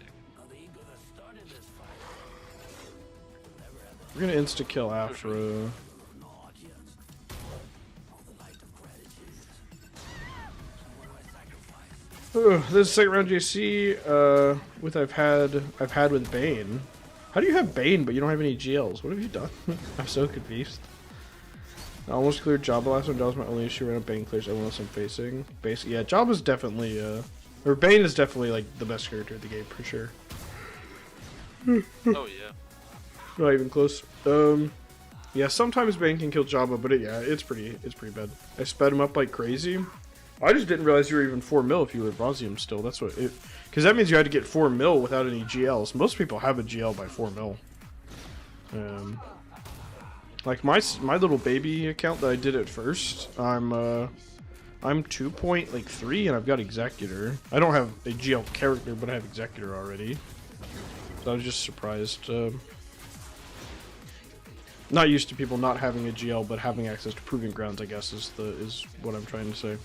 We're gonna insta kill Afra. This is second round JC. With I've had with Bane. How do you have Bane but you don't have any GLs? What have you done? I'm so confused. I almost cleared Jabba last one. That was my only issue. Right now, Bane clears everyone else I'm facing. Yeah, Jabba's definitely or Bane is definitely like the best character of the game for sure. Oh yeah. Not even close. Yeah, sometimes Bane can kill Jabba, but it's pretty bad. I sped him up like crazy. I just didn't realize you were even 4 mil if you were Brosium still. That's what it, because that means you had to get 4 mil without any GLs. Most people have a GL by 4 mil. Like my little baby account that I did at first, I'm 2.3 and I've got Executor. I don't have a GL character, but I have Executor already. So I was just surprised. Not used to people not having a GL, but having access to Proving Grounds, I guess, is what I'm trying to say.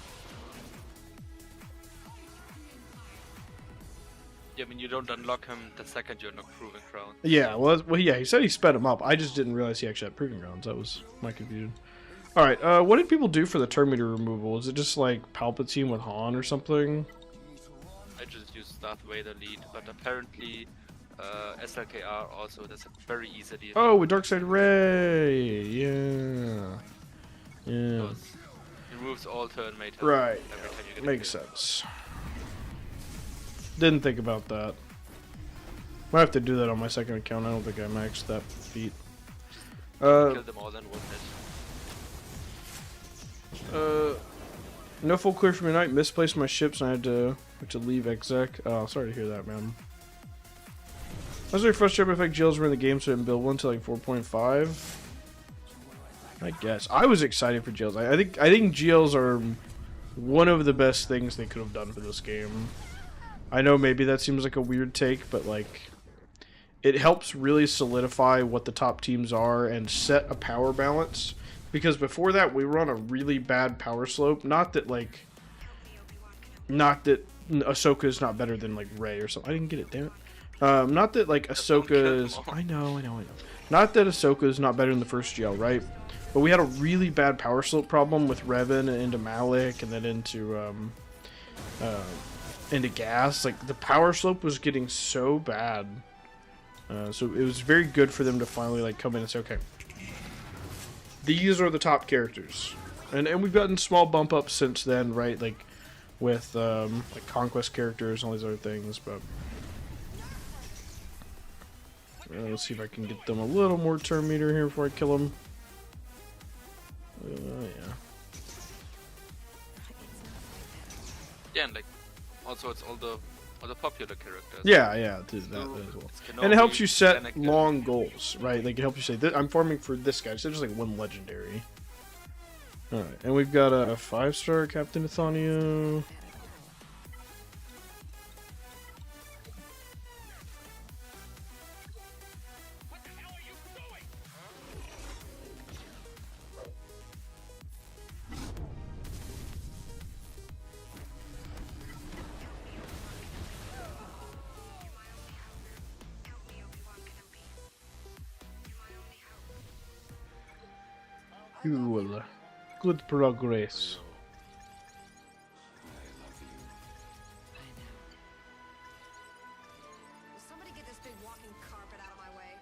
Yeah, I mean, you don't unlock him the second you unlock Proving Ground. Yeah, well, yeah, he said he sped him up. I just didn't realize he actually had Proving Grounds. That was my confusion. Alright, what did people do for the Terminator removal? Is it just like Palpatine with Han or something? I just used Darth Vader lead, but apparently SLKR also does it very easily. Oh, with Darkseid Ray! Yeah. Yeah. It removes all turn mate. Right. Every time you get a Makes kill. sense. Didn't think about that. Might have to do that on my second account. I don't think I maxed that feat. Kill them all in one hit. No full clear from your night. Misplaced my ships and I had to leave exec. Oh, sorry to hear that, man. I was very frustrated with the fact GLs were in the game, so I didn't build one until like 4.5. I guess I was excited for GLs. I think GLs are one of the best things they could have done for this game. I know maybe that seems like a weird take, but like it helps really solidify what the top teams are and set a power balance. Because before that, we were on a really bad power slope. Not that Ahsoka is not better than like Rey or something. I didn't get it, damn it. Not that like Ahsoka is. I know. Not that Ahsoka is not better than the first GL, right? But we had a really bad power slope problem with Revan and into Malik and then into Gas. Like the power slope was getting so bad. So it was very good for them to finally like come in and say, okay, these are the top characters, and we've gotten small bump ups since then, right? Like with like conquest characters and all these other things. But let's see if I can get them a little more turn meter here before I kill them. Yeah. Yeah, and like also it's all the Or the popular characters. Yeah, yeah, that as well. It's And it helps Kenobi, you set Anakin. long goals, right? Like it helps you say, I'm farming for this guy. So there's like one legendary. All right, and we've got a 5-star Captain Nathaniel. Cool. Good progress. Will somebody get this big walking carpet out of my way?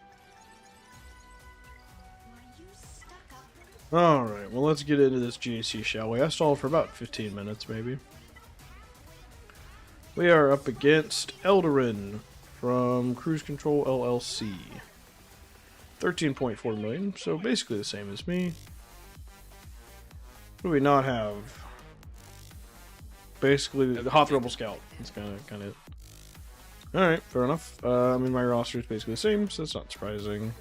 Are you stuck up? Alright, well let's get into this GAC, shall we? I stalled for about 15 minutes, maybe. We are up against Eldarin from Cruise Control LLC. 13.4 million, so basically the same as me. What do we not have? Basically, the Hoth Rebel Scout. That's kind of it. Alright, fair enough. I mean, my roster is basically the same, so that's not surprising.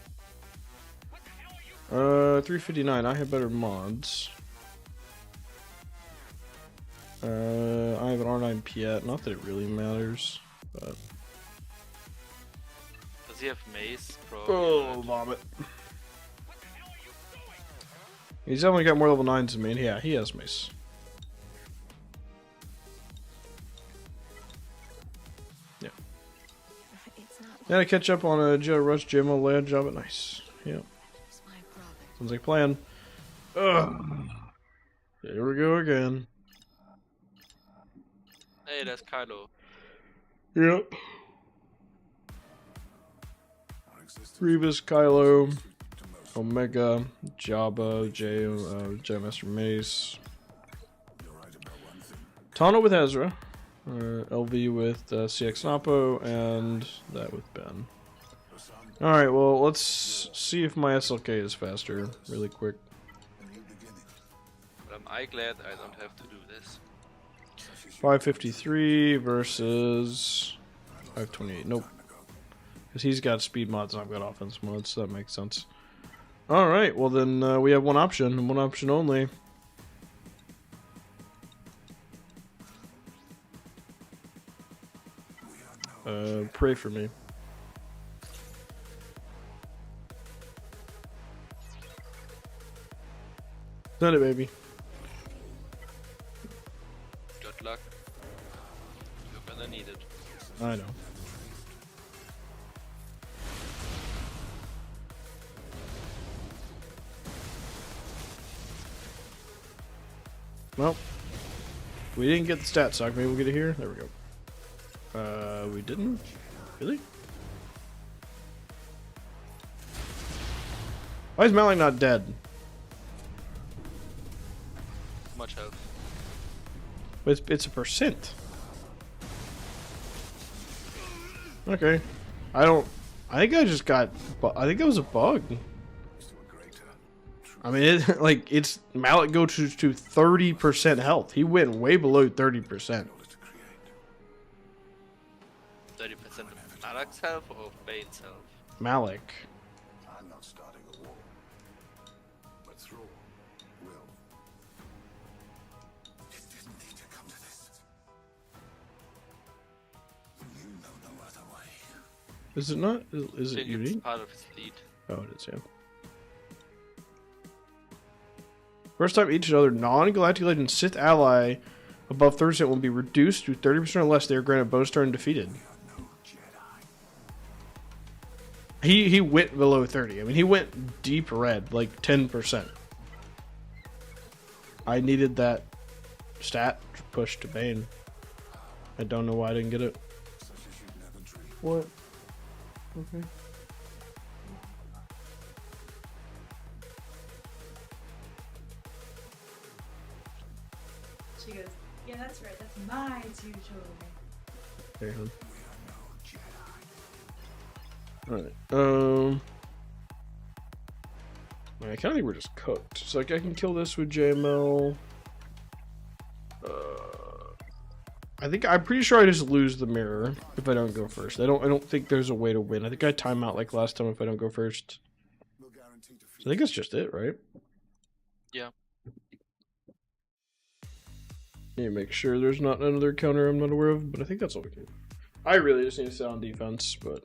359, I have better mods. I have an R9 Piet, not that it really matters, but... Does he have mace? Oh, vomit. He's definitely got more level 9s than me, and yeah, he has mace. Yeah. It's not Gotta catch up on a Joe Rush JMO land job at nice. Yeah. it's my brother. Sounds like a plan. Ugh. Here we go again. Hey, that's Kylo. Yep. Grievous, Kylo, Omega, Jabba, J Master Mace, Tana with Ezra, LV with CX Napo, and that with Ben. Alright, well, let's see if my SLK is faster, really quick. But am I glad I don't have to do this? 553 versus 528. Nope. Because he's got speed mods and I've got offense mods, so that makes sense. Alright, well then we have one option, and one option only. Pray for me. Done it, baby. Good luck. You're gonna need it. I know. Well, we didn't get the stat stock. Maybe we'll get it here. There we go. We didn't? Really? Why is Malik not dead? Much health. But it's a percent. Okay. I think I just got... I think that was a bug. I mean, it's Malik goes to 30% health. He went way below 30%. 30% of Malak's health or Bane's health? Malik. I'm not starting a war. But Thrall will. It didn't need to come to this. You know no other way. Is it not? Is I it think it's unique? part of his lead. Oh, it is, yeah. First time each other non-galactic legend Sith ally above 30% will be reduced to 30% or less. They are granted bonus turn defeated. He went below 30. I mean, he went deep red, like 10%. I needed that stat push to Bane. I don't know why I didn't get it. What? Okay. She goes, yeah, that's right. That's my two children. Okay, hon. Alright, I kinda think we're just cooked. So, like, I can kill this with JML. I'm pretty sure I just lose the mirror if I don't go first. I don't think there's a way to win. I think I time out like last time if I don't go first. So I think that's just it, right? Yeah. Need to make sure there's not another counter I'm not aware of, but I think that's all we can. I really just need to sit on defense, but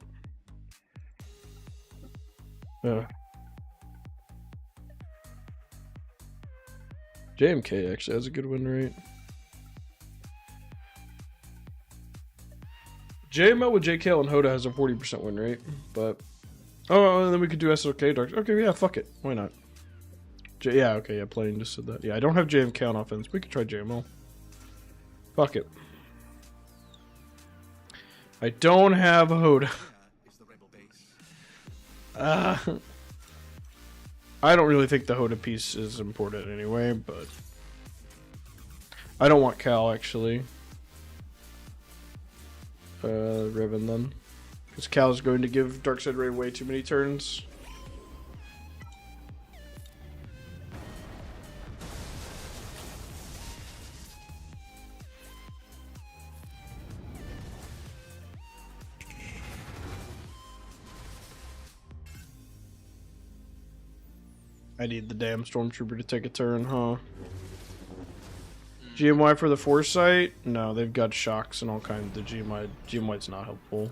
JMK actually has a good win rate. JML with JKL and Hoda has a 40% win rate, but and then we could do SLK Dark. Okay, yeah, fuck it. Why not? Yeah, okay, yeah, Plane just said that. Yeah, I don't have JMK on offense. We could try JML. Fuck it. I don't have Hoda. I don't really think the Hoda piece is important anyway, but I don't want Cal actually. Riven then. Because Cal is going to give Darkseid Ray way too many turns. I need the damn Stormtrooper to take a turn, huh? GMY for the Foresight? No, they've got shocks and all kinds of GMY. GMY's not helpful.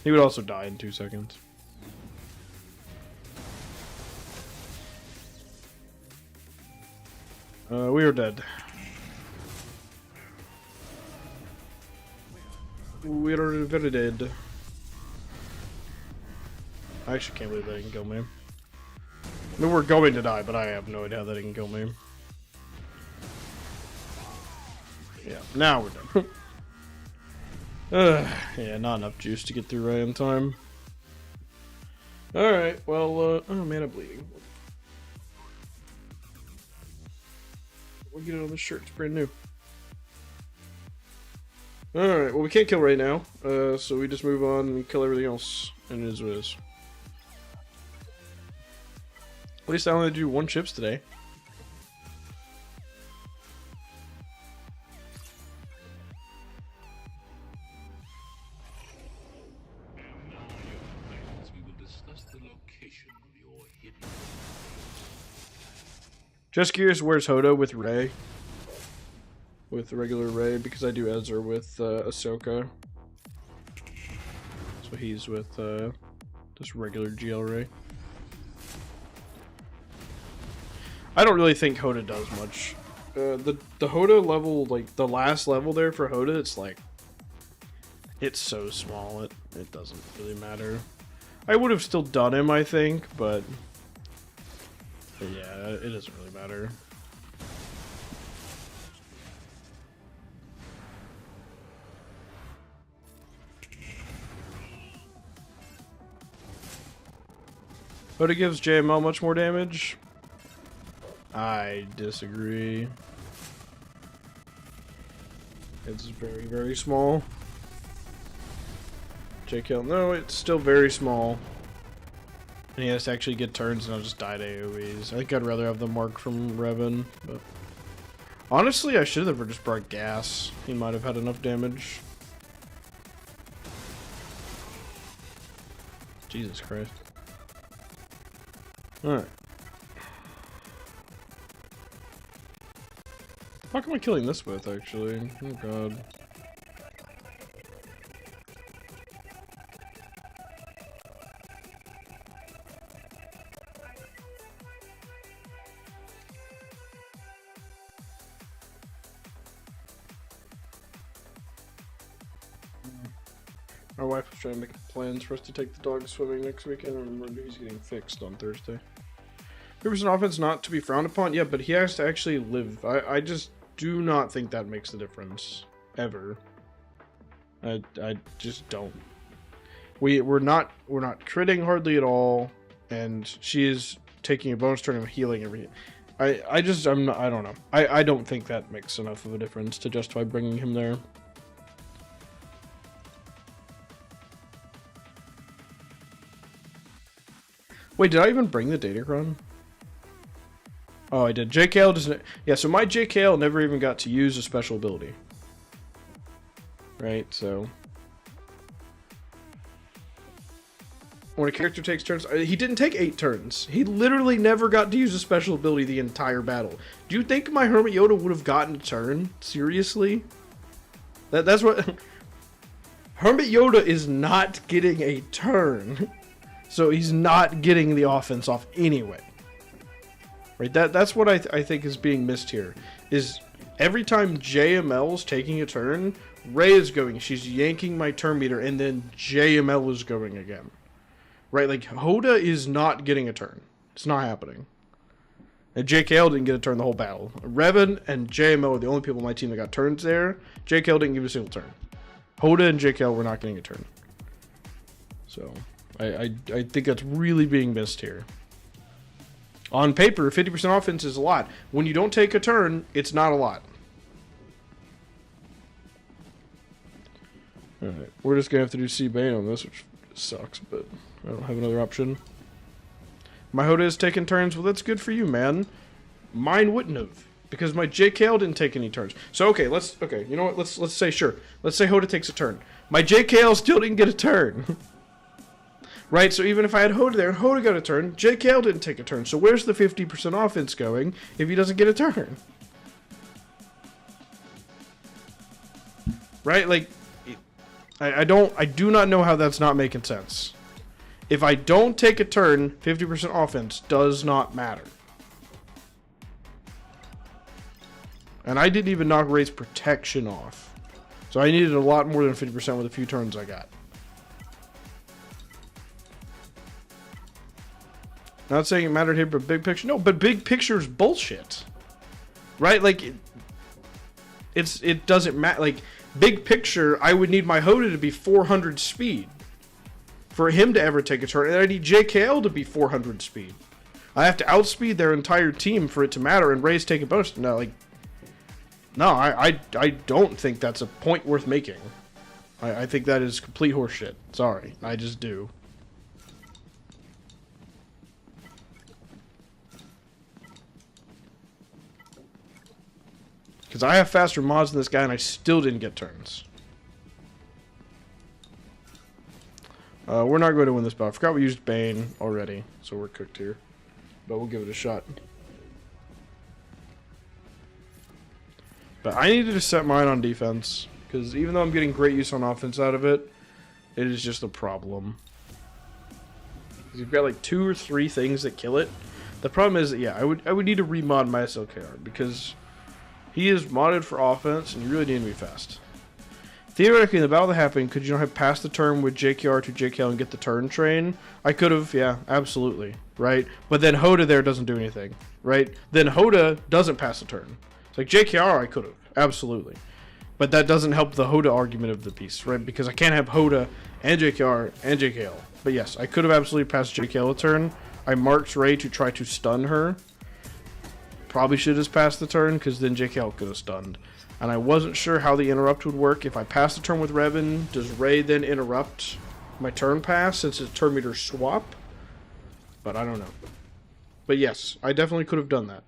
He would also die in 2 seconds. We are dead. We are very dead. I actually can't believe that didn't kill me. I mean, we're going to die, but I have no idea how that didn't kill me. Yeah, now we're done. Yeah, not enough juice to get through Ray in time. Alright, well, oh man, I'm bleeding. We'll get it on this shirt, it's brand new. Alright, well we can't kill right now, so we just move on and kill everything else, and it is what it is. At least I only do 1 chips today. Just curious, where's Hoda with Rey? With regular Rey, because I do Ezra with Ahsoka. So he's with just regular GL Rey. I don't really think Hoda does much. The Hoda level, like the last level there for Hoda, it's like it's so small it doesn't really matter. I would have still done him, I think, but yeah, it doesn't really matter. Hoda gives JML much more damage. I disagree. It's very, very small. JKL, no, it's still very small. And he has to actually get turns and I'll just die to AoEs. I think I'd rather have the mark from Revan, but honestly, I should have just brought gas. He might have had enough damage. Jesus Christ. Alright. What am I killing this with, actually? Oh god. Our wife was trying to make plans for us to take the dog swimming next weekend, and remember he's getting fixed on Thursday. River's offense not to be frowned upon, yeah, but he has to actually live. I just do not think that makes a difference ever. I just don't. We're not critting hardly at all, and she is taking a bonus turn and healing every. I don't know. I don't think that makes enough of a difference to justify bringing him there. Wait, did I even bring the Datacron? Oh, I did. JKL doesn't... Yeah, so my JKL never even got to use a special ability. Right, so... When a character takes turns... He didn't take 8 turns. He literally never got to use a special ability the entire battle. Do you think my Hermit Yoda would have gotten a turn? Seriously? That's what... Hermit Yoda is not getting a turn. So he's not getting the offense off anyway. Right, that's what I think is being missed here. Is every time JML's taking a turn, Ray is going. She's yanking my turn meter, and then JML is going again. Right, like Hoda is not getting a turn. It's not happening. And JKL didn't get a turn the whole battle. Revan and JML are the only people on my team that got turns there. JKL didn't give a single turn. Hoda and JKL were not getting a turn. So I think that's really being missed here. On paper, 50% offense is a lot. When you don't take a turn, it's not a lot. Alright, we're just going to have to do C-Bane on this, which sucks, but I don't have another option. My Hoda is taking turns. Well, that's good for you, man. Mine wouldn't have, because my JKL didn't take any turns. So, okay, you know what? Let's say, sure. Let's say Hoda takes a turn. My JKL still didn't get a turn. Right, so even if I had Hoda there and Hoda got a turn, JKL didn't take a turn. So where's the 50% offense going if he doesn't get a turn? Right, like, I do not know how that's not making sense. If I don't take a turn, 50% offense does not matter. And I didn't even knock Ray's protection off. So I needed a lot more than 50% with a few turns I got. Not saying it mattered here, but big picture. No, but big picture's bullshit. Right? Like, it doesn't matter. Like, big picture, I would need my Hoda to be 400 speed for him to ever take a turn. And I need JKL to be 400 speed. I have to outspeed their entire team for it to matter, and Ray's taking bonus. No, like, no, I don't think that's a point worth making. I think that is complete horseshit. Sorry. I just do. Because I have faster mods than this guy, and I still didn't get turns. We're not going to win this battle. I forgot we used Bane already, so we're cooked here. But we'll give it a shot. But I needed to set mine on defense, because even though I'm getting great use on offense out of it, it is just a problem. You've got like 2 or 3 things that kill it. The problem is, yeah, I would need to remod my SLKR, because he is modded for offense, and you really need to be fast. Theoretically, in the battle that happened, could you not have passed the turn with JKR to JKL and get the turn train? I could have, yeah, absolutely, right? But then Hoda there doesn't do anything, right? Then Hoda doesn't pass the turn. It's like JKR, I could have, absolutely. But that doesn't help the Hoda argument of the piece, right? Because I can't have Hoda and JKR and JKL. But yes, I could have absolutely passed JKL a turn. I marked Ray to try to stun her. Probably should have just passed the turn, because then JKL could have stunned. And I wasn't sure how the interrupt would work. If I pass the turn with Revan, does Ray then interrupt my turn pass since it's turn meter swap? But I don't know. But yes, I definitely could have done that.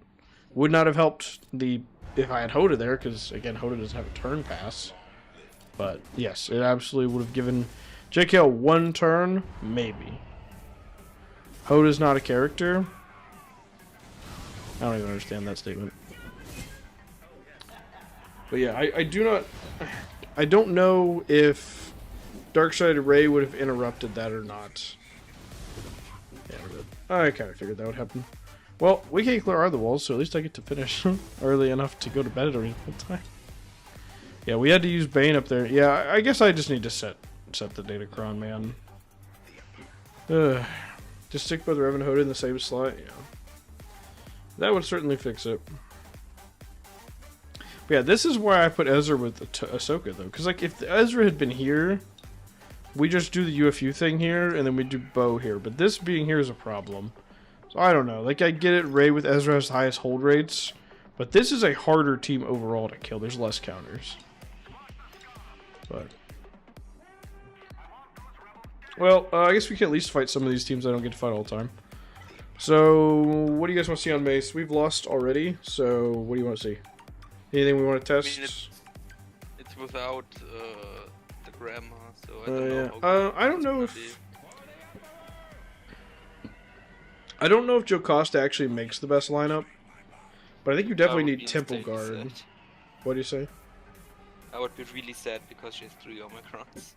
Would not have helped if I had Hoda there, because again, Hoda doesn't have a turn pass. But yes, it absolutely would have given JKL 1 turn, maybe. Hoda's not a character. I don't even understand that statement. But yeah, I don't know if Darksided Ray would have interrupted that or not. Yeah, I kind of figured that would happen. Well, we can't clear other walls, so at least I get to finish early enough to go to bed at a reasonable time. Yeah, we had to use Bane up there. Yeah, I guess I just need to set the Datacron, man. Just stick both Revan and Hoda in the same slot, yeah. That would certainly fix it. But yeah, this is why I put Ezra with Ahsoka, though. Because, like, if Ezra had been here, we just do the UFU thing here, and then we do Bo here. But this being here is a problem. So, I don't know. Like, I get it, Rey with Ezra has the highest hold rates. But this is a harder team overall to kill. There's less counters. But... well, I guess we can at least fight some of these teams I don't get to fight all the time. So, what do you guys want to see on Mace? We've lost already, so what do you want to see? Anything we want to I test? mean, it's without the grandma, so I Oh, don't know. yeah. How good I don't it's know gonna if be. I don't know if Joe Costa actually makes the best lineup, but I think you definitely would be need Temple insanely Guard. sad. What do you say? I would be really sad because she has 3 Omicrons.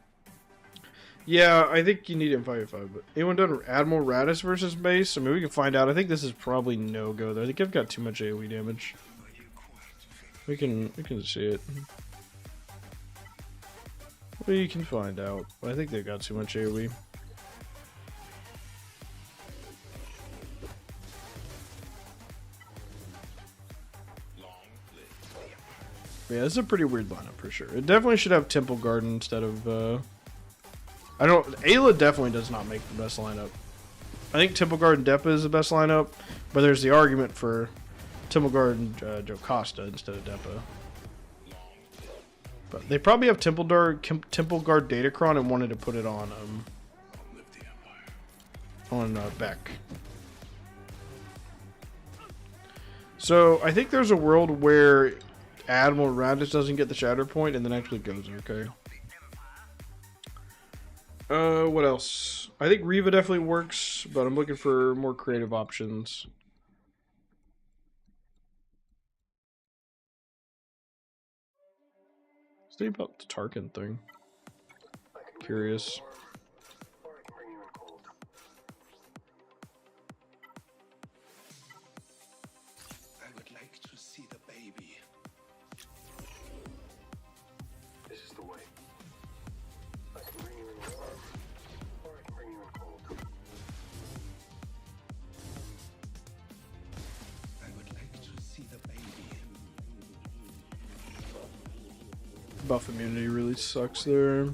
Yeah, I think you need M505, but anyone done Admiral Radis versus Mace? I mean, we can find out. I think this is probably no go though. I think I've got too much AoE damage. We can see it. We can find out. But I think they've got too much AoE. Yeah, this is a pretty weird lineup for sure. It definitely should have Temple Garden instead of, I don't... Ayla definitely does not make the best lineup. I think Temple Garden Deppa is the best lineup, but there's the argument for Temple Garden Joe Costa instead of Deppa. But they probably have Temple Guard Datacron and wanted to put it on Beck. So I think there's a world where Admiral Radis doesn't get the Shatter Point and then actually goes okay. What else? I think Reva definitely works, but I'm looking for more creative options. Let's think about the Tarkin thing. Curious. I would like to see the baby. This is the way. I can bring you in warm, or I can bring you in cold. I would like to see the baby. Buff immunity really sucks there.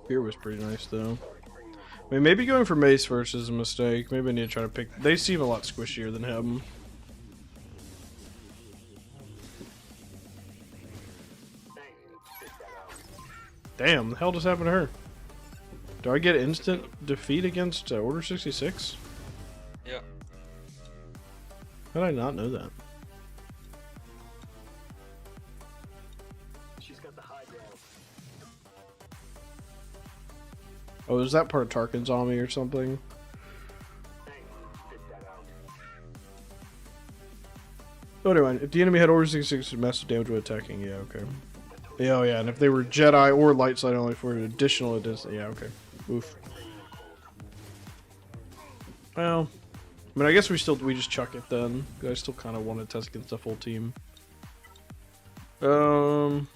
Here was pretty nice though. I mean, maybe going for Mace first is a mistake. Maybe I need to try to pick. They seem a lot squishier than him. Damn, the hell just happened to her? Do I get instant defeat against Order 66? Yeah. How did I not know that? She's got the high ground. Oh, is that part of Tarkin's army or something? Oh, never mind. If the enemy had Order 66 massive damage with attacking, yeah, okay. Yeah, oh yeah, and if they were Jedi or light side only for an additional, yeah, okay. Oof. Well, I mean, I guess we just chuck it then. I still kind of want to test against the full team. I'm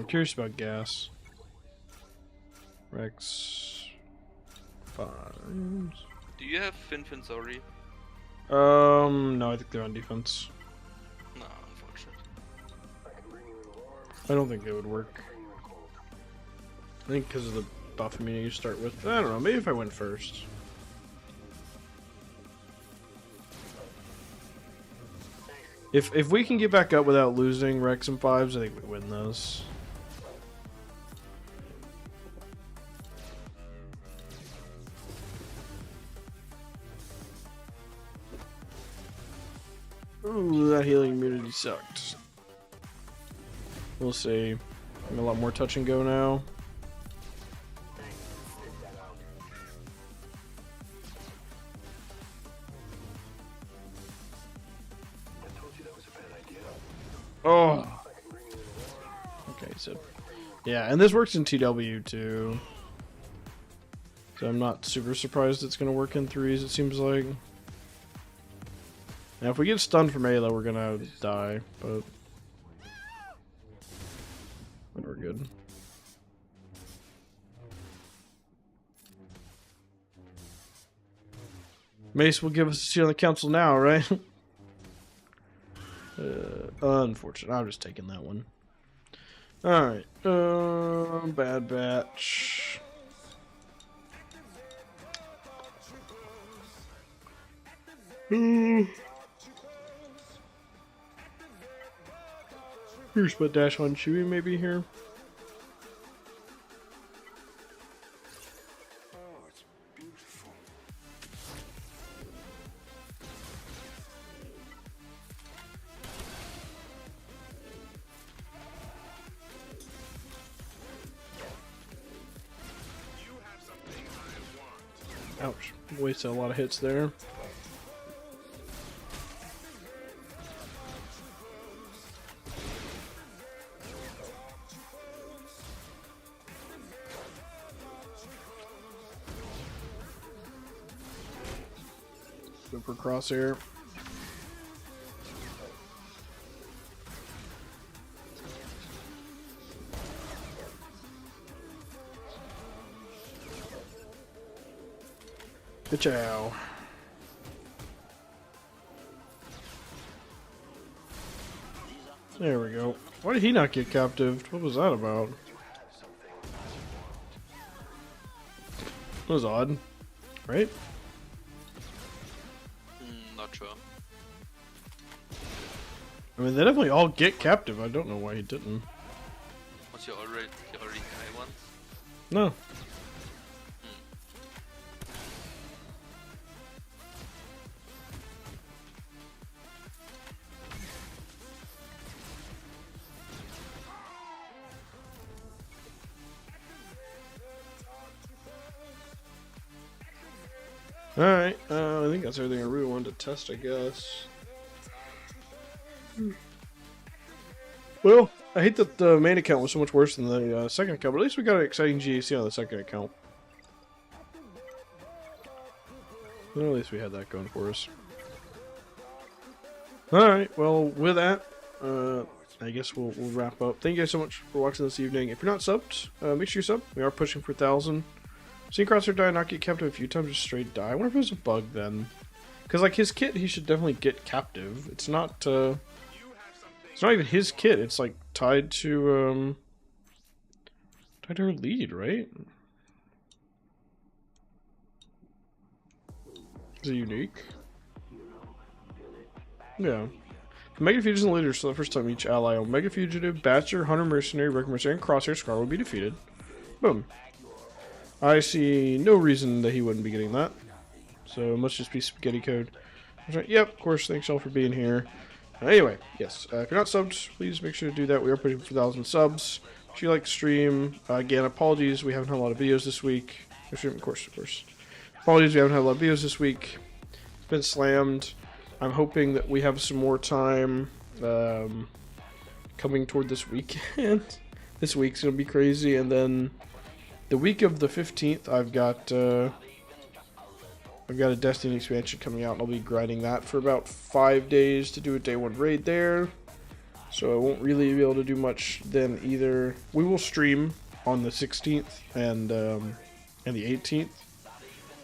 curious about gas. Rex. Fines. Do you have Finfin? No, I think they're on defense. No, unfortunate. I don't think they would work. I think because of the buff immunity you start with. I don't know, maybe if I went first. If we can get back up without losing Rex and 5s, I think we win this. Ooh, that healing immunity sucked. We'll see. I'm a lot more touch and go now. Oh. Okay, so yeah, and this works in TW too. So I'm not super surprised it's gonna work in 3s, it seems like. Now if we get stunned from Ayla, we're gonna die, but we're good. Mace will give us a seat on the council now, right? Unfortunate. I'm just taking that one. Alright. Bad Batch. Here's put dash on Chewie maybe here. Oh, it's beautiful. Ouch. Wasted a lot of hits there. Super crosshair. Good chow. There we go. Why did he not get captive? What was that about? That was odd. Right? Not sure. I mean, they definitely all get captive. I don't know why he didn't. Was you already high once? No. Alright, I think that's everything I really wanted to test, I guess. Well, I hate that the main account was so much worse than the second account, but at least we got an exciting GAC on the second account. Well, at least we had that going for us. Alright, well, with that, I guess we'll wrap up. Thank you guys so much for watching this evening. If you're not subbed, make sure you sub. We are pushing for 1,000. Seen Crosshair die, not get captive a few times, just straight die. I wonder if it was a bug then. Because, like, his kit, he should definitely get captive. It's not even his kit. It's, like, tied to her lead, right? Is it unique? Yeah. Mega Fugitive and Leader, so the first time each ally on Mega Fugitive, Batcher, Hunter Mercenary, Wrecker Mercenary, and Crosshair Scar will be defeated. Boom. I see no reason that he wouldn't be getting that. So it must just be spaghetti code. Yep, of course, thanks all for being here. Anyway, yes, if you're not subbed, please make sure to do that. We are pushing for 1,000 subs. If you like the stream, again, apologies, we haven't had a lot of videos this week. Of course. Apologies, we haven't had a lot of videos this week. It's been slammed. I'm hoping that we have some more time coming toward this weekend. This week's going to be crazy, and then the week of the 15th, I've got a Destiny expansion coming out, and I'll be grinding that for about 5 days to do a day 1 raid there. So I won't really be able to do much then either. We will stream on the 16th and the 18th,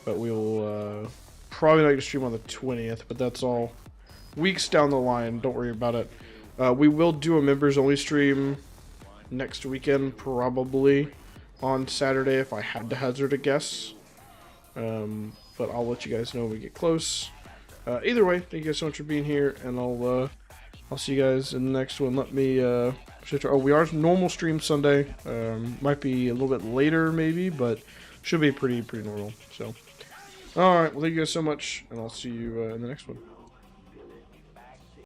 but we will probably not going to stream on the 20th. But that's all weeks down the line. Don't worry about it. We will do a members only stream next weekend, probably on Saturday if I had to hazard a guess. But I'll let you guys know when we get close. Either way, thank you guys so much for being here, and I'll see you guys in the next one. Let me we are normal stream Sunday. Might be a little bit later maybe, but should be pretty normal. So, all right. Well, thank you guys so much, and I'll see you in the next one.